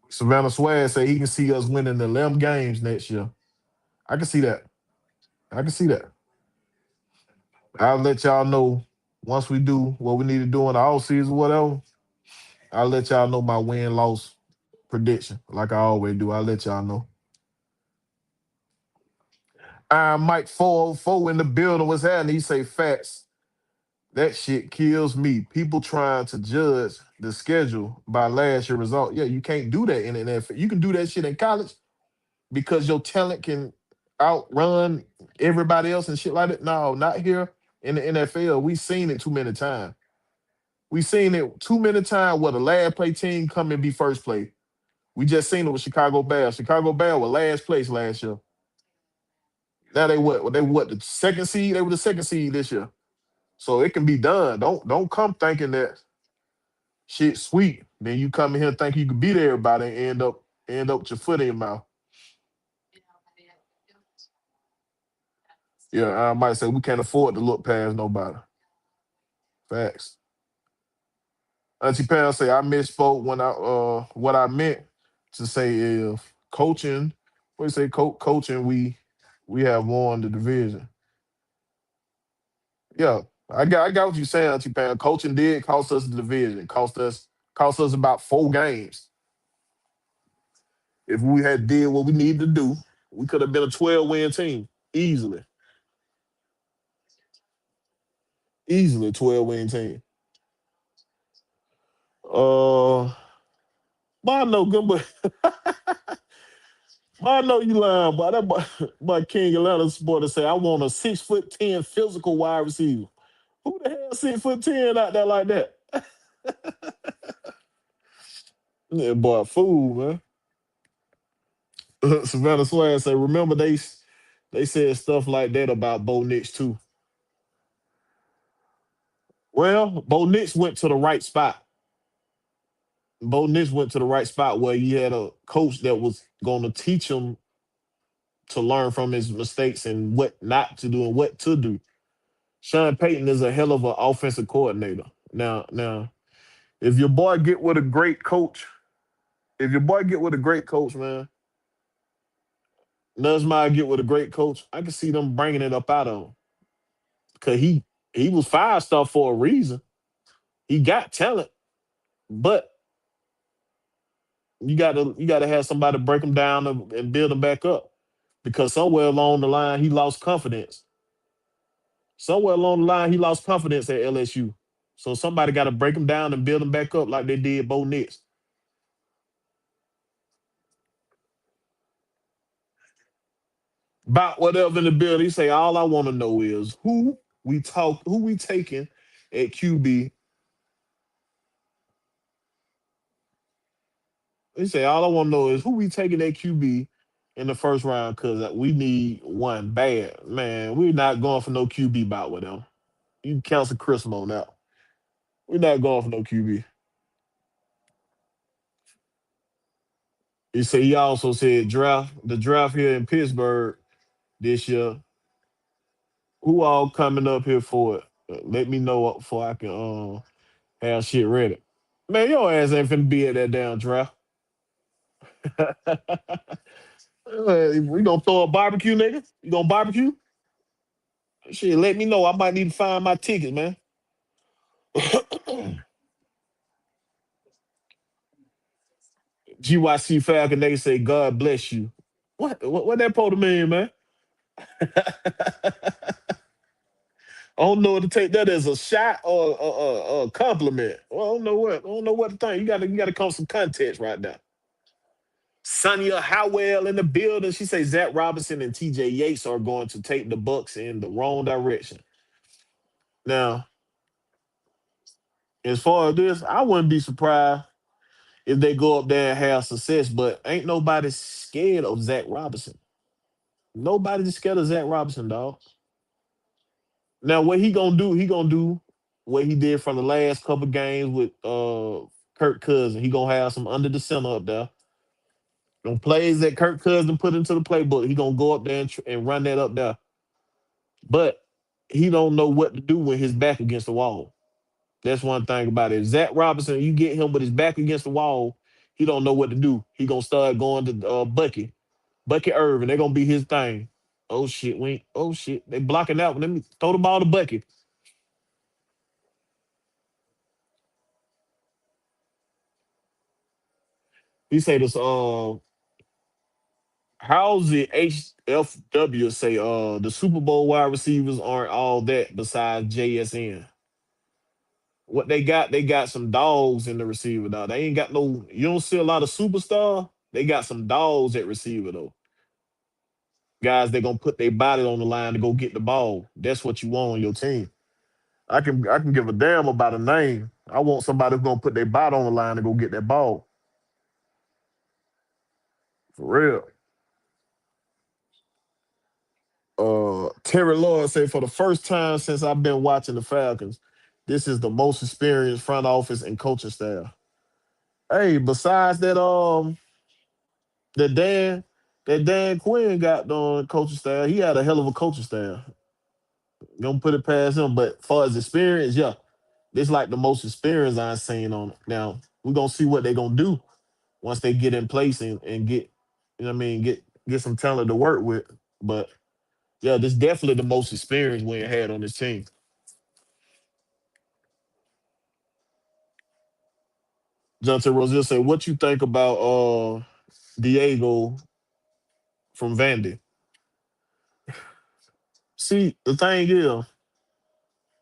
Savannah Swag say he can see us winning the 11 games next year. I can see that. I can see that. I'll let y'all know once we do what we need to do in the off season, whatever. I'll let y'all know my win loss prediction, like I always do. I'll let y'all know. Mike 404 in the building. What's happening? He say facts. That shit kills me. People trying to judge the schedule by last year result. Yeah, you can't do that in the NFL. You can do that shit in college because your talent can outrun everybody else and shit like that. No, not here in the NFL. We seen it too many times. We seen it too many times where the last play team come and be first play. We just seen it with Chicago Bears. Chicago Bears were last place last year. Now they what? They what? The second seed. They were the second seed this year. So it can be done. Don't come thinking that shit sweet. Then you come in here think you can beat everybody and end up with your foot in your mouth. Yeah, I might say we can't afford to look past nobody. Facts. Auntie Pam say I misspoke when I what I meant to say is coaching. What do you say? Coaching. We have won the division. Yeah, I got what you're saying, Auntie Pam. Coaching did cost us the division. Cost us about 4 games. If we had did what we needed to do, we could have been a 12-win team easily. Easily 12-win team. But I know good, but I know you lying, but that boy King Atlanta Sportz say I want a 6'10" physical wide receiver. Who the hell 6'10" out there like that? Yeah, boy, a fool, man. Savannah Swag say, remember they said stuff like that about Bo Nix too. Well, Bo Nix went to the right spot. Bo Nix went to the right spot where he had a coach that was going to teach him to learn from his mistakes and what not to do and what to do. Sean Payton is a hell of an offensive coordinator. Now, if your boy get with a great coach, if your boy get with a great coach, man, Nuzma get with a great coach, I can see them bringing it up out of him because he was 5 star for a reason. He got talent, but you got to have somebody break him down and build him back up because somewhere along the line he lost confidence. Somewhere along the line he lost confidence at LSU. So somebody got to break him down and build him back up like they did Bo Nix. About whatever in the building, he say all I want to know is who we taking at QB. He say all I want to know is who we taking at QB in the first round because we need one bad man. We're not going for no QB bout with them. You can cancel Christmas on that. We're not going for no QB. He also said the draft here in Pittsburgh this year. Who all coming up here for it? Let me know before I can have shit ready. Man, your ass ain't finna be at that damn draft. We gonna throw a barbecue, nigga? You gonna barbecue? Shit, let me know. I might need to find my ticket, man. GYC Falcon, they say, God bless you. What that supposed to mean, man? I don't know what to take that as a shot or a compliment. Well, I don't know what to think. You gotta come some context right now. Sonia Howell in the building. She says Zach Robinson and TJ Yates are going to take the Bucks in the wrong direction. Now, as far as this, I wouldn't be surprised if they go up there and have success, but ain't nobody scared of Zach Robinson. Nobody's scared of Zach Robinson, dog. Now, what he gonna do? He gonna do what he did from the last couple games with Kirk Cousins. He gonna have some under the center up there. Them plays that Kirk Cousins put into the playbook, he gonna go up there and run that up there. But he don't know what to do with his back against the wall. That's one thing about it. Zach Robinson, you get him with his back against the wall, he don't know what to do. He gonna start going to Bucky Irvin. They're gonna be his thing. Oh shit, we ain't, oh shit, they blocking out. Let me throw the ball to Bucky. He say this. How's the HFW say? The Super Bowl wide receivers aren't all that besides JSN. What they got some dogs in the receiver now. They ain't got no. You don't see a lot of superstar. They got some dogs at receiver though. Guys, they gonna put their body on the line to go get the ball. That's what you want on your team. I can give a damn about a name. I want somebody who's gonna put their body on the line to go get that ball. For real. Terry Lloyd said for the first time since I've been watching the Falcons, this is the most experienced front office and coaching staff. Hey, besides that Dan that Dan Quinn got on coaching staff, he had a hell of a coaching staff. Gonna put it past him. But far as experience, yeah, this like the most experience I've seen on it. Now we're gonna see what they're gonna do once they get in place and get, you know what I mean, get some talent to work with. But yeah, this definitely the most experience we had on this team. Jonathan Rosier said, "What you think about Diego from Vandy?" See, the thing is,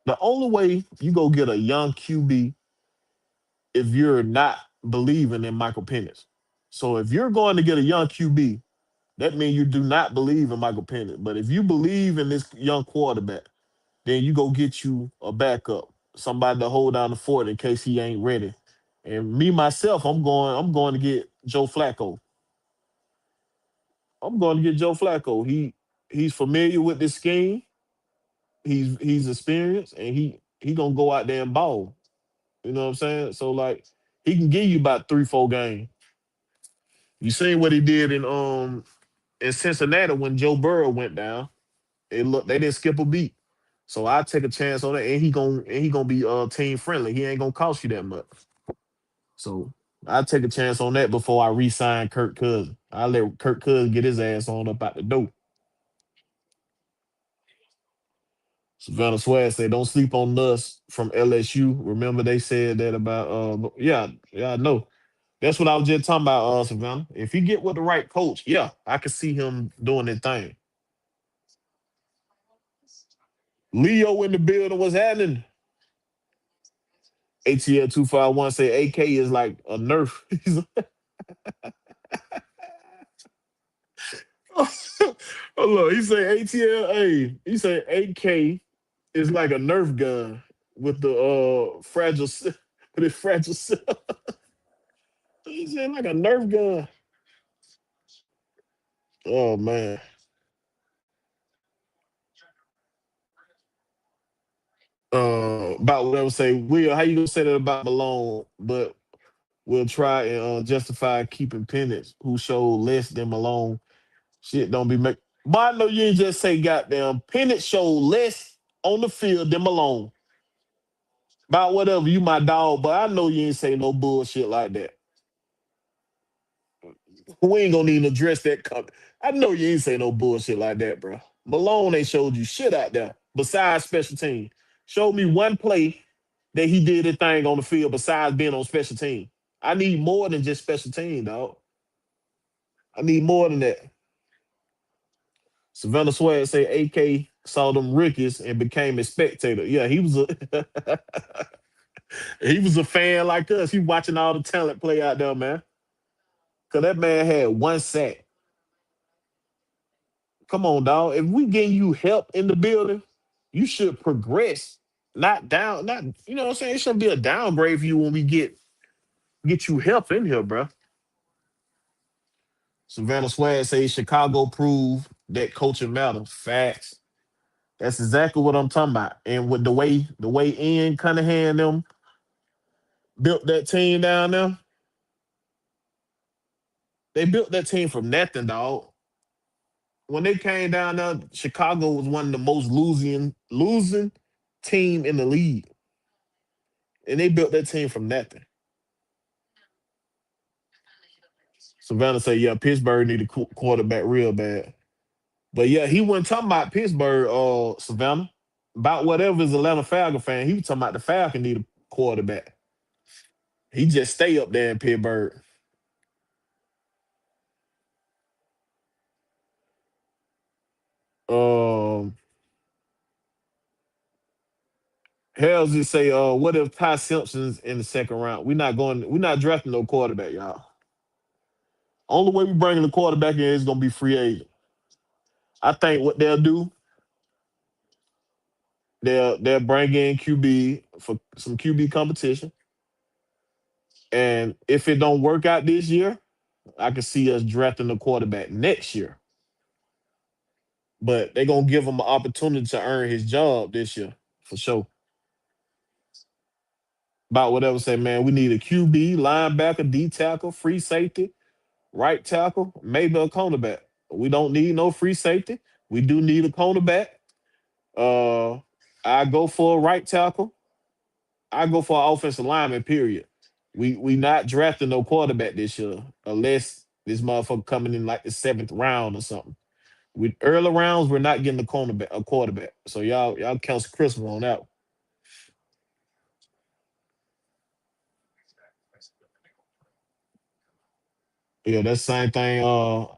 the only way you go get a young QB if you're not believing in Michael Penix. So if you're going to get a young QB, that means you do not believe in Michael Penix. But if you believe in this young quarterback, then you go get you a backup, somebody to hold down the fort in case he ain't ready. And me myself, I'm going to get Joe Flacco. I'm going to get Joe Flacco. He's familiar with this scheme. He's experienced, and he gonna go out there and ball. You know what I'm saying? So like He can give you about 3, 4 games. You seen what he did in Cincinnati when Joe Burrow went down. They didn't skip a beat. So I take a chance on that, and he gonna be team friendly. He ain't gonna cost you that much. So I take a chance on that before I re-sign Kirk Cousins. I let Kirk Cousins get his ass on up out the door. Savannah Swag said, "Don't sleep on us from LSU." Remember they said that about yeah, yeah, I know. That's what I was just talking about, Savannah. If you get with the right coach, yeah, I can see him doing that thing. Leo in the building, what's happening? ATL 251 say AK is like a nerf. Hold on, he say ATL, he say AK is like a Nerf gun with the with the fragile cell. He said like a Nerf gun. Oh man. About what I would say, Will, how you gonna say that about Malone, but we'll try and justify keeping Penix, who showed less than Malone. Shit don't be make. But I know you ain't just say goddamn Penix showed less on the field than Malone. About whatever, you my dog, but I know you ain't say no bullshit like that. We ain't gonna even address that. I know you ain't say no bullshit like that, bro. Malone ain't showed you shit out there besides special team. Show me one play that he did a thing on the field besides being on special team. I need more than just special team, dog. I need more than that. Savannah Swag say AK saw them rookies and became a spectator. Yeah, he was a fan like us. He watching all the talent play out there, man. Cause that man had one sack. Come on, dog. If we getting you help in the building, you should progress, not down. Not you know what I'm saying. It shouldn't be a downgrade for you when we get you help in here, bro. Savannah Swag says Chicago proved that culture matters. Facts. That's exactly what I'm talking about. And with the way Ian Cunningham them built that team down there, they built that team from nothing, dog. When they came down there, Chicago was one of the most losing team in the league, and they built that team from nothing. Savannah say, "Yeah, Pittsburgh need a quarterback real bad." But yeah, he wasn't talking about Pittsburgh, Savannah. About whatever is Atlanta Falcon fan, he was talking about the Falcon need a quarterback. He just stay up there in Pittsburgh. Um, Hells just say, what if Ty Simpson's in the second round? We're not drafting no quarterback, y'all. Only way we bringing the quarterback in is gonna be free agent. I think what they'll do, they'll bring in QB for some QB competition. And if it don't work out this year, I can see us drafting the quarterback next year. But they're gonna give him an opportunity to earn his job this year for sure. About whatever say, man, we need a QB, linebacker, D tackle, free safety, right tackle, maybe a cornerback. We don't need no free safety. We do need a cornerback. Uh, I go for a right tackle. I go for an offensive lineman. Period. We not drafting no quarterback this year unless this motherfucker coming in like the seventh round or something. With early rounds, we're not getting a quarterback. So y'all count Christmas on that. Yeah, that's the same thing.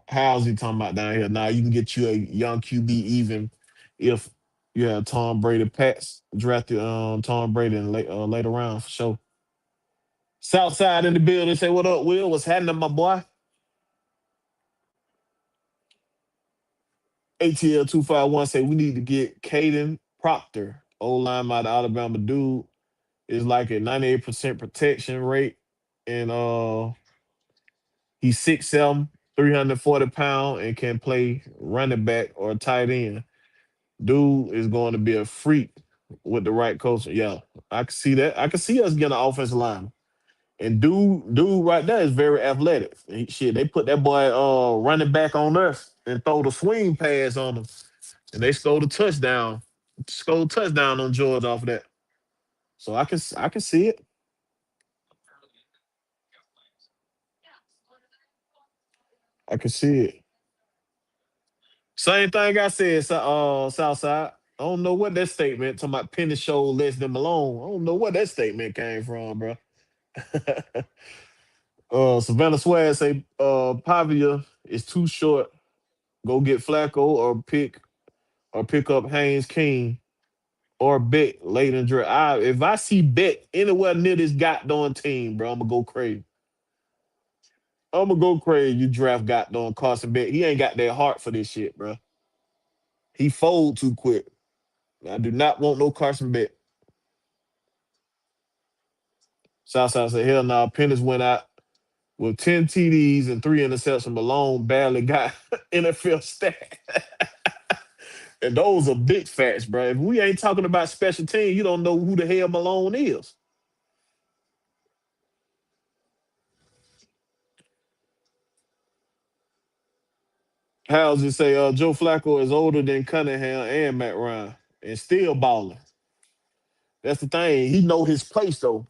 How's he talking about down here? Now you can get you a young QB even if you have Tom Brady Pats drafted Tom Brady in later round for sure. Southside in the building. Say what up, Will? What's happening, my boy? ATL 251 say we need to get Caden Proctor, old line out of Alabama dude. Is like a 98% protection rate. And he's 6'7", 340 pounds, and can play running back or tight end. Dude is going to be a freak with the right coach. Yeah, I can see that. I can see us getting an offensive line. And dude right there is very athletic. Shit, they put that boy running back on us and throw the swing pass on him. And they scored a touchdown. Scored a touchdown on Georgia off of that. So I can see it. I can see it. Same thing I said, Southside. I don't know what that statement talking about penny show lets them alone. I don't know what that statement came from, bro. Savannah Swag say Pavia is too short. Go get Flacco or pick up Haynes King or Bet late in draft. If I see Bet anywhere near this goddamn team, bro, I'm gonna go crazy. I'm gonna go crazy. You draft goddamn Carson Bet. He ain't got that heart for this shit, bro. He fold too quick. I do not want no Carson Bet. Southside said, hell no, Pennis went out with 10 TDs and 3 interceptions. Malone barely got NFL stat. And those are big facts, bro. If we ain't talking about special team, you don't know who the hell Malone is. How's it say Joe Flacco is older than Cunningham and Matt Ryan and still balling. That's the thing. He know his place though.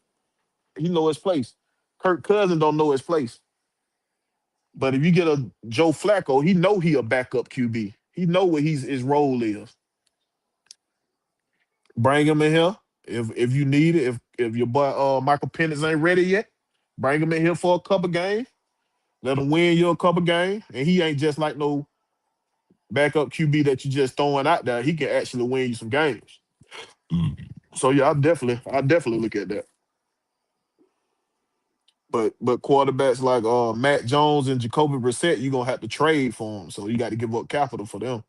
He know his place. Kirk Cousins don't know his place. But if you get a Joe Flacco, he know he a backup QB. He know what his role is. Bring him in here if you need it. If your boy Michael Penix ain't ready yet, bring him in here for a couple games. Let him win you a couple games, and he ain't just like no backup QB that you just throwing out there. He can actually win you some games. So yeah, I definitely look at that. But quarterbacks like Matt Jones and Jacoby Brissett, you're gonna have to trade for them. So you got to give up capital for them.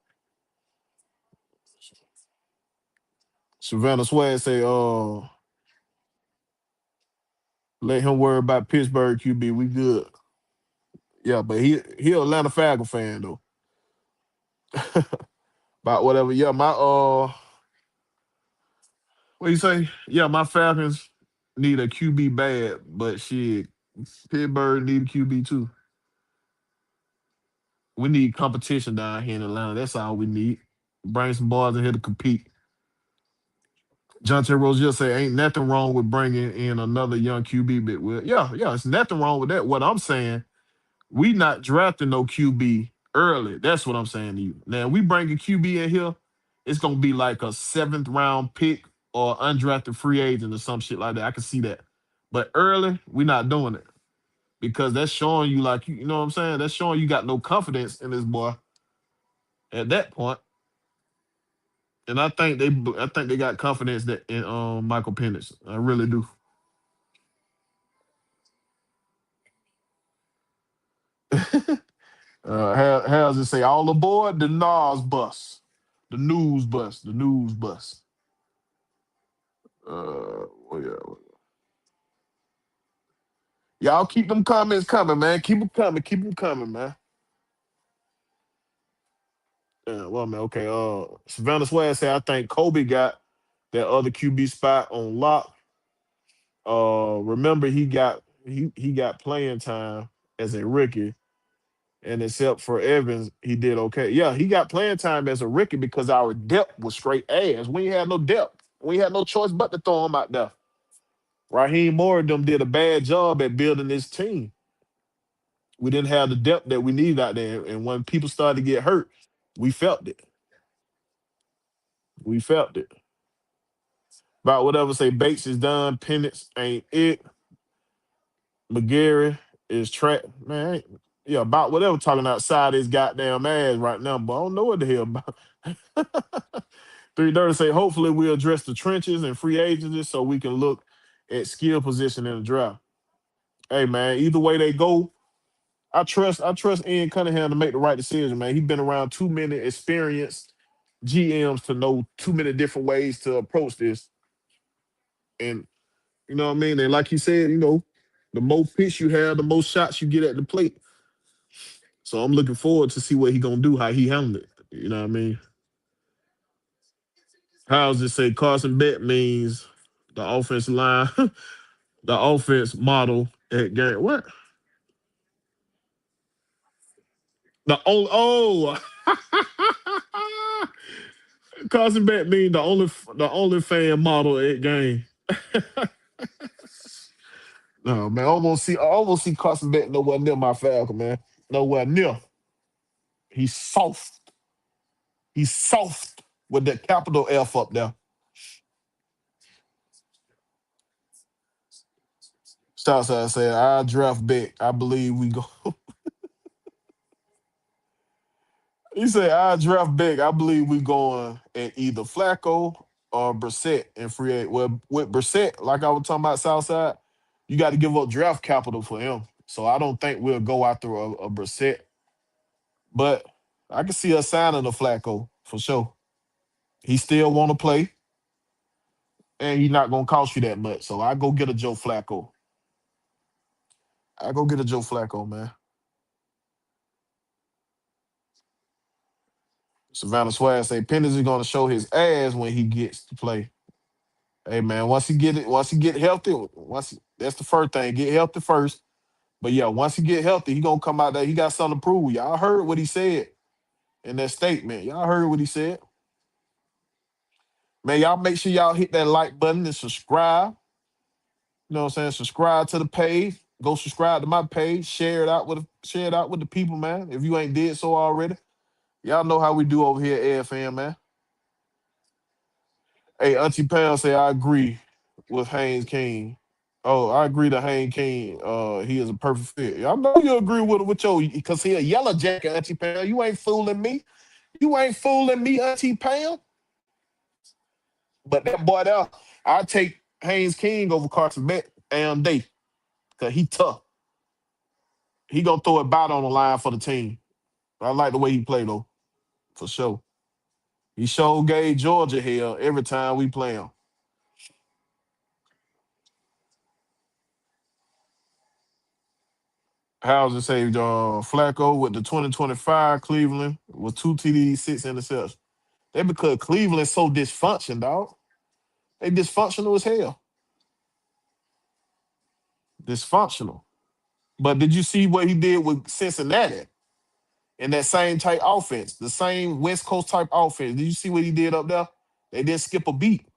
Savannah Swag say, let him worry about Pittsburgh QB. We good. Yeah, but he Atlanta Falcon fan though. About whatever. Yeah, my what you say? Yeah, my Falcons need a QB bad, but shit, Pittsburgh need a QB too. We need competition down here in Atlanta. That's all we need. Bring some boys in here to compete. John T. Rose just say ain't nothing wrong with bringing in another young QB bit with. Yeah, it's nothing wrong with that. What I'm saying, we not drafting no QB early. That's what I'm saying to you. Now we bring a QB in here, it's gonna be like a seventh round pick or undrafted free agent or some shit like that. I can see that. But early, we not doing it because that's showing you like you know what I'm saying. That's showing you got no confidence in this boy at that point. And I think they got confidence that in Michael Penix. I really do. How's it say? All aboard the Nas bus, the news bus, the news bus. Oh yeah. Y'all keep them comments coming, man. Keep them coming. Keep them coming, man. Well, man. Okay. Savannah Swag said I think Kobe got that other QB spot on lock. Remember he got playing time as a rookie, and except for Evans, he did okay. Yeah, he got playing time as a rookie because our depth was straight ass. We ain't had no depth. We had no choice but to throw him out there. Raheem Moore and them did a bad job at building this team. We didn't have the depth that we needed out there. And when people started to get hurt, we felt it. We felt it. About whatever say Bates is done, Penix ain't it. McGarry is track. Man, yeah, about whatever talking outside his goddamn ass right now, but I don't know what the hell about. 330 say, hopefully we address the trenches and free agency so we can look at skill position in the draft. Hey man, either way they go, I trust Ian Cunningham to make the right decision, man. He's been around too many experienced GMs to know too many different ways to approach this. And you know what I mean? And like he said, the more pitch you have, the more shots you get at the plate. So I'm looking forward to see what he gonna do, how he handle it. You know what I mean? How's it say Carson Bet means the offensive line? The offense model at game. What? The only Carson Beck mean the only fan model at game. No man, I almost see Carson Beck nowhere near my Falcon, man. Nowhere near. He's soft. He's soft with that capital F up there. Southside said, I draft Beck. I believe we go. He said, I draft Beck. I believe we going at either Flacco or Brissett in free agent. Well, with Brissett, like I was talking about Southside, you got to give up draft capital for him. So I don't think we'll go after a Brissett. But I can see us signing a Flacco for sure. He still want to play, and he's not gonna cost you that much. So I go get a Joe Flacco. I go get a Joe Flacco, man. Savannah Swag say Pennis is gonna show his ass when he gets to play. Hey man, once he get healthy, that's the first thing. Get healthy first. But yeah, once he get healthy, he gonna come out there. He got something to prove. Y'all heard what he said in that statement. Y'all heard what he said. Man, y'all make sure y'all hit that like button and subscribe. You know what I'm saying? Subscribe to the page. Go subscribe to my page. Share it out with the people, man. If you ain't did so already. Y'all know how we do over here at AFM, man. Hey, Auntie Pam say I agree with Haynes King. Oh, I agree to Haynes King. He is a perfect fit. Y'all know you agree with your because he a yellow jacket, Auntie Pam. You ain't fooling me. You ain't fooling me, Auntie Pam. But that boy there, I take Haynes King over Carson Beck and day. Cause he tough. He gonna throw it about on the line for the team. I like the way he play though, for sure. He sure gave Georgia hell every time we play him. How's it say, Flacco with the 2025 Cleveland with two TDs, six interceptions. They because Cleveland's so dysfunction, dog. They dysfunctional as hell. Dysfunctional. But did you see what he did with Cincinnati in that same type offense, the same West Coast type offense? Did you see what he did up there? They didn't skip a beat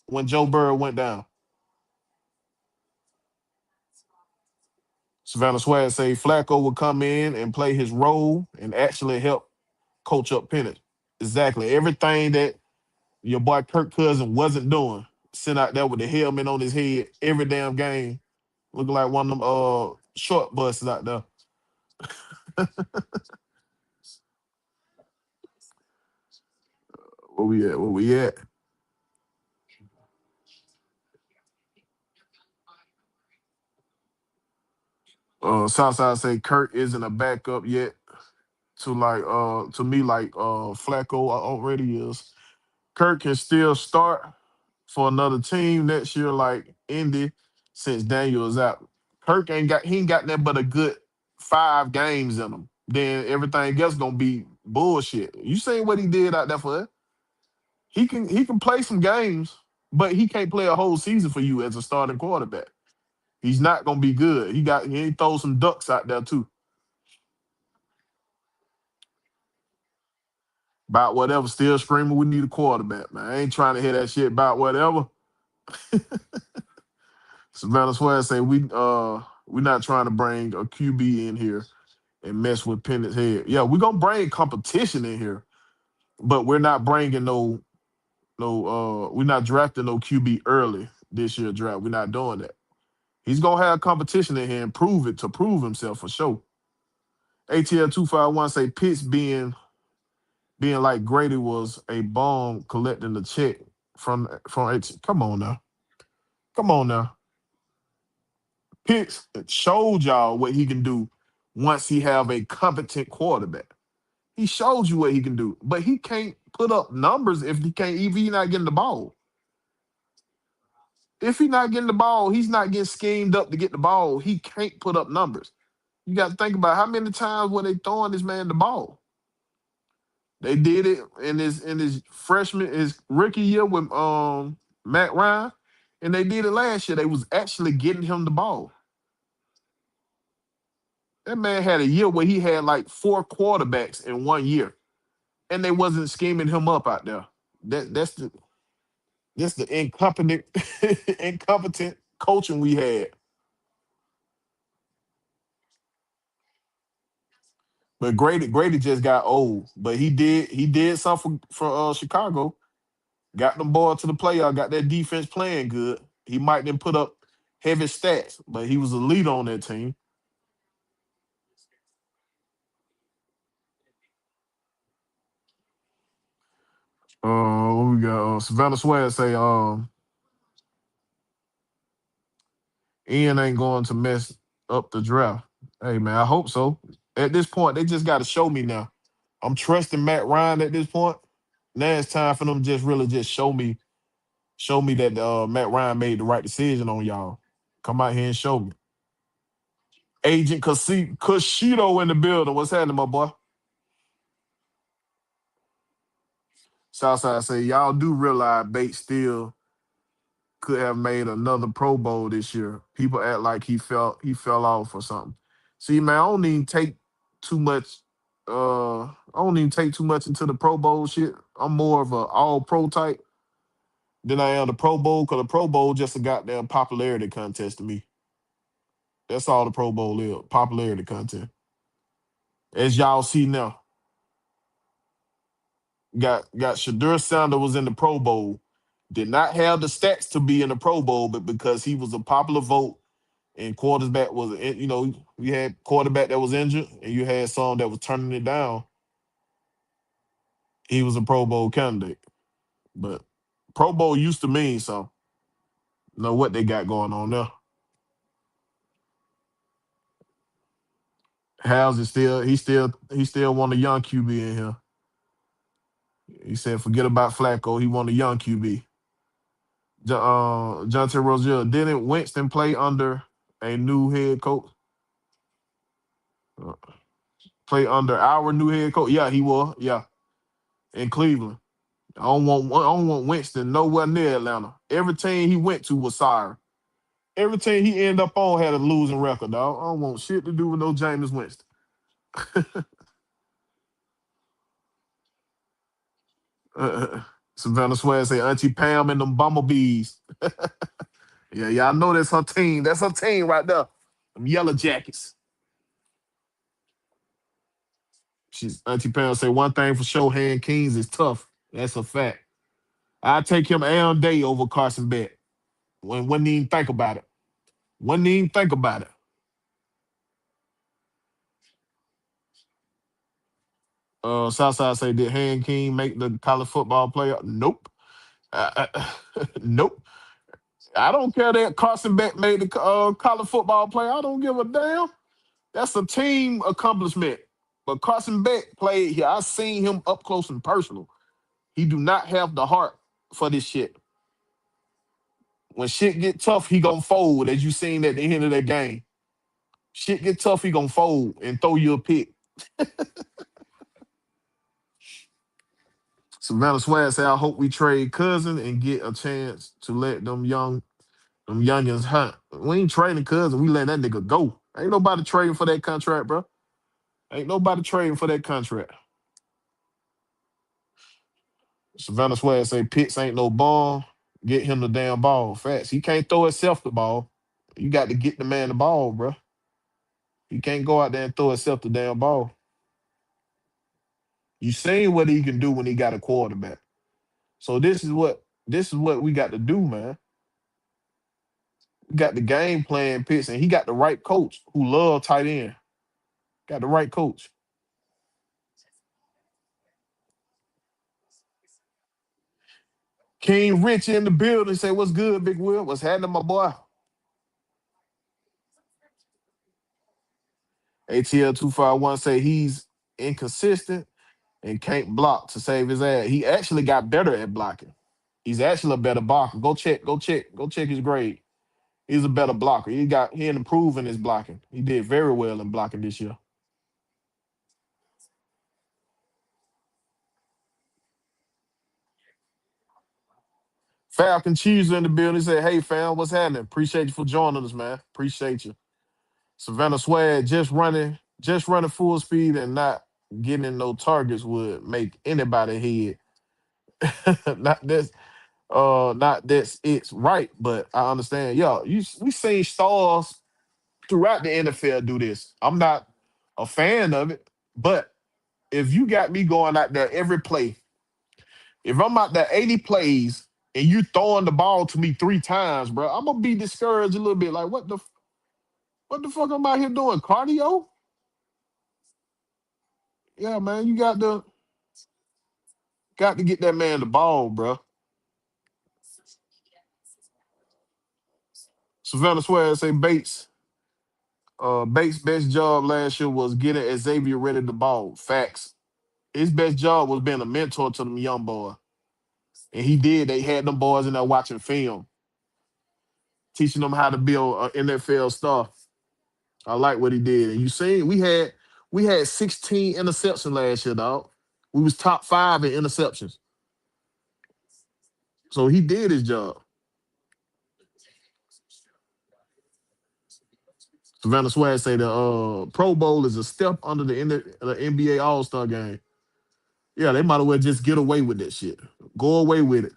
when Joe Burrow went down. Savannah Swag say Flacco would come in and play his role and actually help coach up Penix. Exactly. Everything that your boy Kirk Cousin wasn't doing. Sent out there with the helmet on his head every damn game. Looking like one of them short buses out there. Where we at? Where we at? Southside say Kirk isn't a backup yet to me like Flacco already is. Kirk can still start for another team next year like Indy since Daniel is out. Kirk he ain't got nothing but a good 5 games in him. Then everything else gonna be bullshit. You seen what he did out there for us? He can play some games, but he can't play a whole season for you as a starting quarterback. He's not gonna be good. He throw some ducks out there too. About whatever, still screaming, we need a quarterback, man. I ain't trying to hear that shit about whatever. Savannah Swag say we not trying to bring a QB in here and mess with Pennett's head. Yeah, we're gonna bring competition in here, but we're not bringing we're not drafting no QB early this year draft. We're not doing that. He's gonna have competition in here and prove himself for sure. ATL 251 say Pitts being like Grady was a bum collecting the check from come on now. Come on now. Pitts showed y'all what he can do once he have a competent quarterback. He showed you what he can do, but he can't put up numbers if he not getting the ball. If he not getting the ball, he's not getting schemed up to get the ball. He can't put up numbers. You got to think about how many times were they throwing this man the ball. They did it in his rookie year with Matt Ryan. And they did it last year. They was actually getting him the ball. That man had a year where he had like 4 quarterbacks in 1 year, and they wasn't scheming him up out there. That's the incompetent incompetent coaching we had. But Grady just got old. But he did something for Chicago. Got them boys to the playoff. Got that defense playing good. He might then put up heavy stats, but he was a lead on that team. What we got? Savannah Sweat say Ian ain't going to mess up the draft. Hey man, I hope so. At this point, they just got to show me now. I'm trusting Matt Ryan at this point. Now it's time for them to just really just show me that Matt Ryan made the right decision on y'all. Come out here and show me. Agent Cushido in the building. What's happening, my boy? Southside say y'all do realize Bates still could have made another Pro Bowl this year. People act like he fell off or something. See, man, I don't even take too much. I don't even take too much into the Pro Bowl shit. I'm more of a All Pro type than I am the Pro Bowl because the Pro Bowl just a goddamn popularity contest to me. That's all the Pro Bowl is, popularity contest. As y'all see now, got Shadur Sanders was in the Pro Bowl. Did not have the stats to be in the Pro Bowl, but because he was a popular vote and quarterback was, you had quarterback that was injured and you had some that was turning it down. He was a Pro Bowl candidate, but Pro Bowl used to mean something. Know what they got going on there. How's it still? He still want a young QB in here. He said, forget about Flacco. He want a young QB. John T. Rozier, didn't Winston play under a new head coach? Uh, Play under our new head coach? Yeah, he was. Yeah, in Cleveland. I don't want Winston nowhere near Atlanta. Every team he went to was sorry. Every team he ended up on had a losing record, dog. I don't want shit to do with no Jameis Winston. Uh, Savannah Swag say Auntie Pam and them bumblebees. Yeah, y'all know that's her team. That's her team right there. Them yellow jackets. She's Auntie Pam say one thing for sure, hand Kings is tough. That's a fact. I take him all day over Carson Beck. Wouldn't even think about it. Wouldn't even think about it. Southside say, did Han King make the college football player? Nope. Nope. I don't care that Carson Beck made the college football player. I don't give a damn. That's a team accomplishment. But Carson Beck played here. I seen him up close and personal. He do not have the heart for this shit. When shit get tough, he gonna fold, as you seen at the end of that game. Shit get tough, he gonna fold and throw you a pick. Savannah Swag said, I hope we trade Cousin and get a chance to let them youngins hunt. We ain't trading Cousin. We let that nigga go. Ain't nobody trading for that contract, bro. Ain't nobody trading for that contract. Savannah Swag say Pitts ain't no ball. Get him the damn ball. Facts. He can't throw himself the ball. You got to get the man the ball, bro. He can't go out there and throw himself the damn ball. You seen what he can do when he got a quarterback. So this is what we got to do, man. We got the game plan Pitts, and he got the right coach who love tight end. Got the right coach. King Rich in the building. Say, what's good, Big Will? What's happening, my boy? ATL 251 say he's inconsistent and can't block to save his ass. He actually got better at blocking. He's actually a better blocker. Go check his grade. He's a better blocker. He improved in his blocking. He did very well in blocking this year. Falcon Cheese in the building. He said, "Hey fam, what's happening? Appreciate you for joining us, man. Appreciate you." Savannah Swag just running full speed and not getting no targets would make anybody head. Not that's it's right, but I understand. Yo, we seen stars throughout the NFL do this. I'm not a fan of it, but if you got me going out there every play, if I'm out there 80 plays and you throwing the ball to me 3 times, bro, I'm gonna be discouraged a little bit. Like, what the fuck am I here doing? Cardio? Yeah, man, you got to get that man the ball, bro. Savannah Swear say Bates' best job last year was getting Xavier ready to ball. Facts. His best job was being a mentor to them young boys. And he did. They had them boys in there watching film, teaching them how to build an NFL star. I like what he did. And you seen we had 16 interceptions last year, dog. We was top 5 in interceptions. So he did his job. Savannah Swag say the Pro Bowl is a step under the NBA All Star game. Yeah, they might as well just get away with that shit. Go away with it.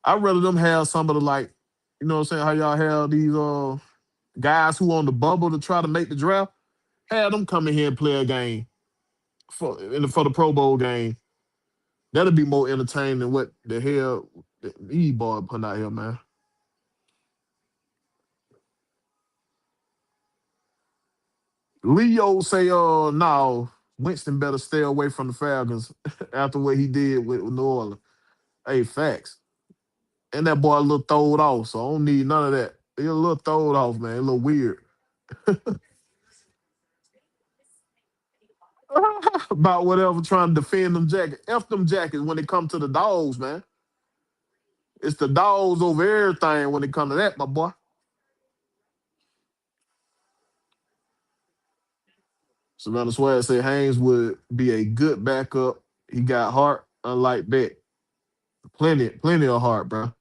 I'd rather them have some of the like, you know what I'm saying, how y'all have these guys who on the bubble to try to make the draft. Have them come in here and play a game for the Pro Bowl game. That'll be more entertaining than what the hell these boys putting out here, man. Leo say, no, Winston better stay away from the Falcons after what he did with New Orleans. Hey, facts. And that boy a little throwed off, so I don't need none of that. He a little throwed off, man. A little weird. About whatever trying to defend them jackets. F them jackets when it come to the dogs, man. It's the dogs over everything when it come to that, my boy. Savannah Swag said Haynes would be a good backup. He got heart, unlike Beck. Plenty of heart, bro.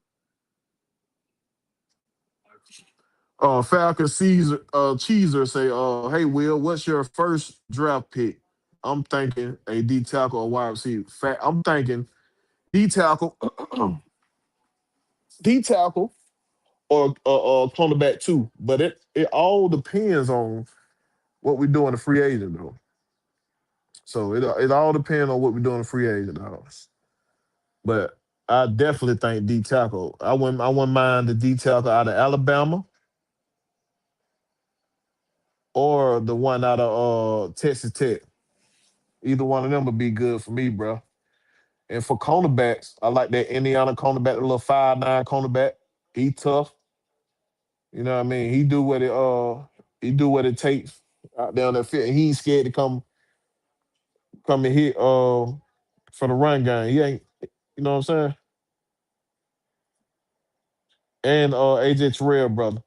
Falcon Caesar Cheeser say, hey Will, what's your first draft pick? I'm thinking a D tackle or wide receiver. I'm thinking D tackle, D tackle or cornerback too. But it all depends on what we do in the free agent though. So it all depends on what we do in the free agent though. But I definitely think D tackle. I wouldn't mind the D tackle out of Alabama or the one out of Texas Tech. Either one of them would be good for me, bro. And for cornerbacks, I like that Indiana cornerback, the little 5'9" cornerback. He tough. You know what I mean? He do what it takes out there on that field. He ain't scared to come and hit for the run game. He ain't, you know what I'm saying? And AJ Terrell, brother.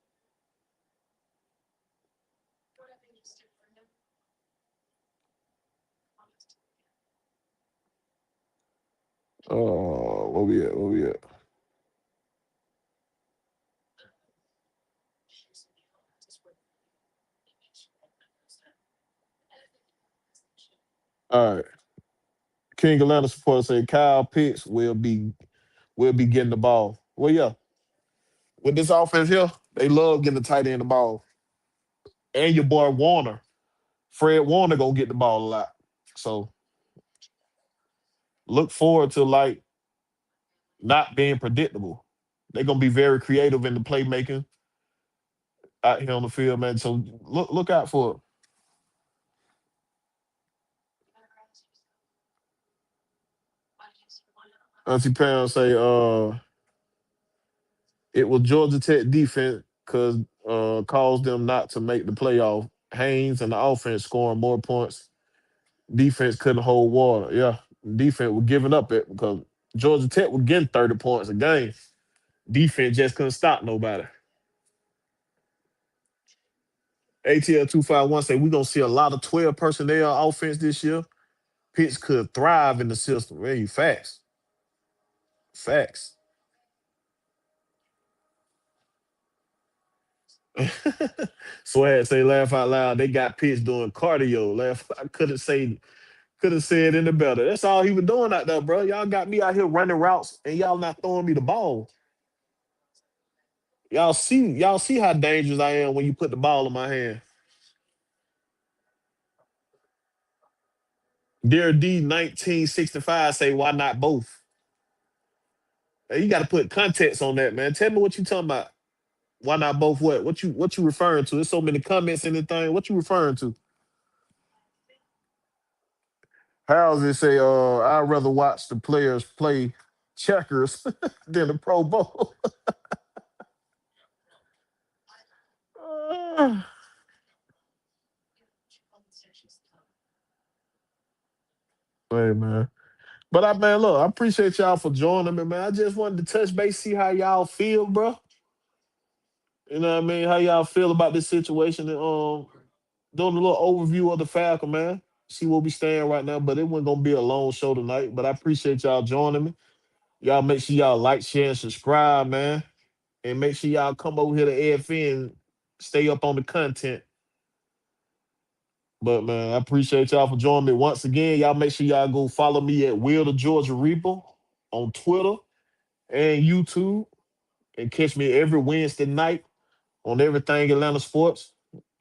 Where we at? Where we at? All right. King Atlanta supporter say Kyle Pitts will be getting the ball. Well, yeah. With this offense here, they love getting the tight end the ball. And your boy Warner. Fred Warner gonna get the ball a lot. So look forward to like not being predictable. They're gonna be very creative in the playmaking out here on the field, man. So look out for it. Auntie Pam say it was Georgia Tech defense because caused them not to make the playoff. Haynes and the offense scoring more points. Defense couldn't hold water. Yeah, defense was giving up it because Georgia Tech was getting 30 points a game. Defense just couldn't stop nobody. ATL 251 say we're gonna see a lot of 12 personnel offense this year. Pitts could thrive in the system. Really, facts. Facts. Swag say laugh out loud. They got pitched doing cardio. Laugh. I couldn't say it any better. That's all he was doing out there, bro. Y'all got me out here running routes and y'all not throwing me the ball. Y'all see how dangerous I am when you put the ball in my hand. Dear D 1965 say why not both? Hey, you got to put context on that, man. Tell me what you talking about. Why not both? What you referring to? There's so many comments in the thing. What you referring to? How's it say? I'd rather watch the players play checkers than the Pro Bowl. Hey man. But man, look, I appreciate y'all for joining me, man. I just wanted to touch base, see how y'all feel, bro. You know what I mean? How y'all feel about this situation and doing a little overview of the Falcon, man. See where we stand right now, but it wasn't gonna be a long show tonight. But I appreciate y'all joining me. Y'all make sure y'all like, share, and subscribe, man. And make sure y'all come over here to AFN and stay up on the content. But man, I appreciate y'all for joining me once again. Y'all make sure y'all go follow me at Will the Georgia Reaper on Twitter and YouTube, and catch me every Wednesday night on Everything Atlanta Sports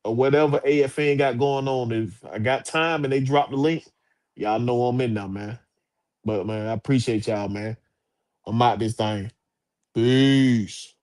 or whatever AFN got going on. If I got time and they drop the link, y'all know I'm in now, man. But man, I appreciate y'all, man. I'm out this thing. Peace.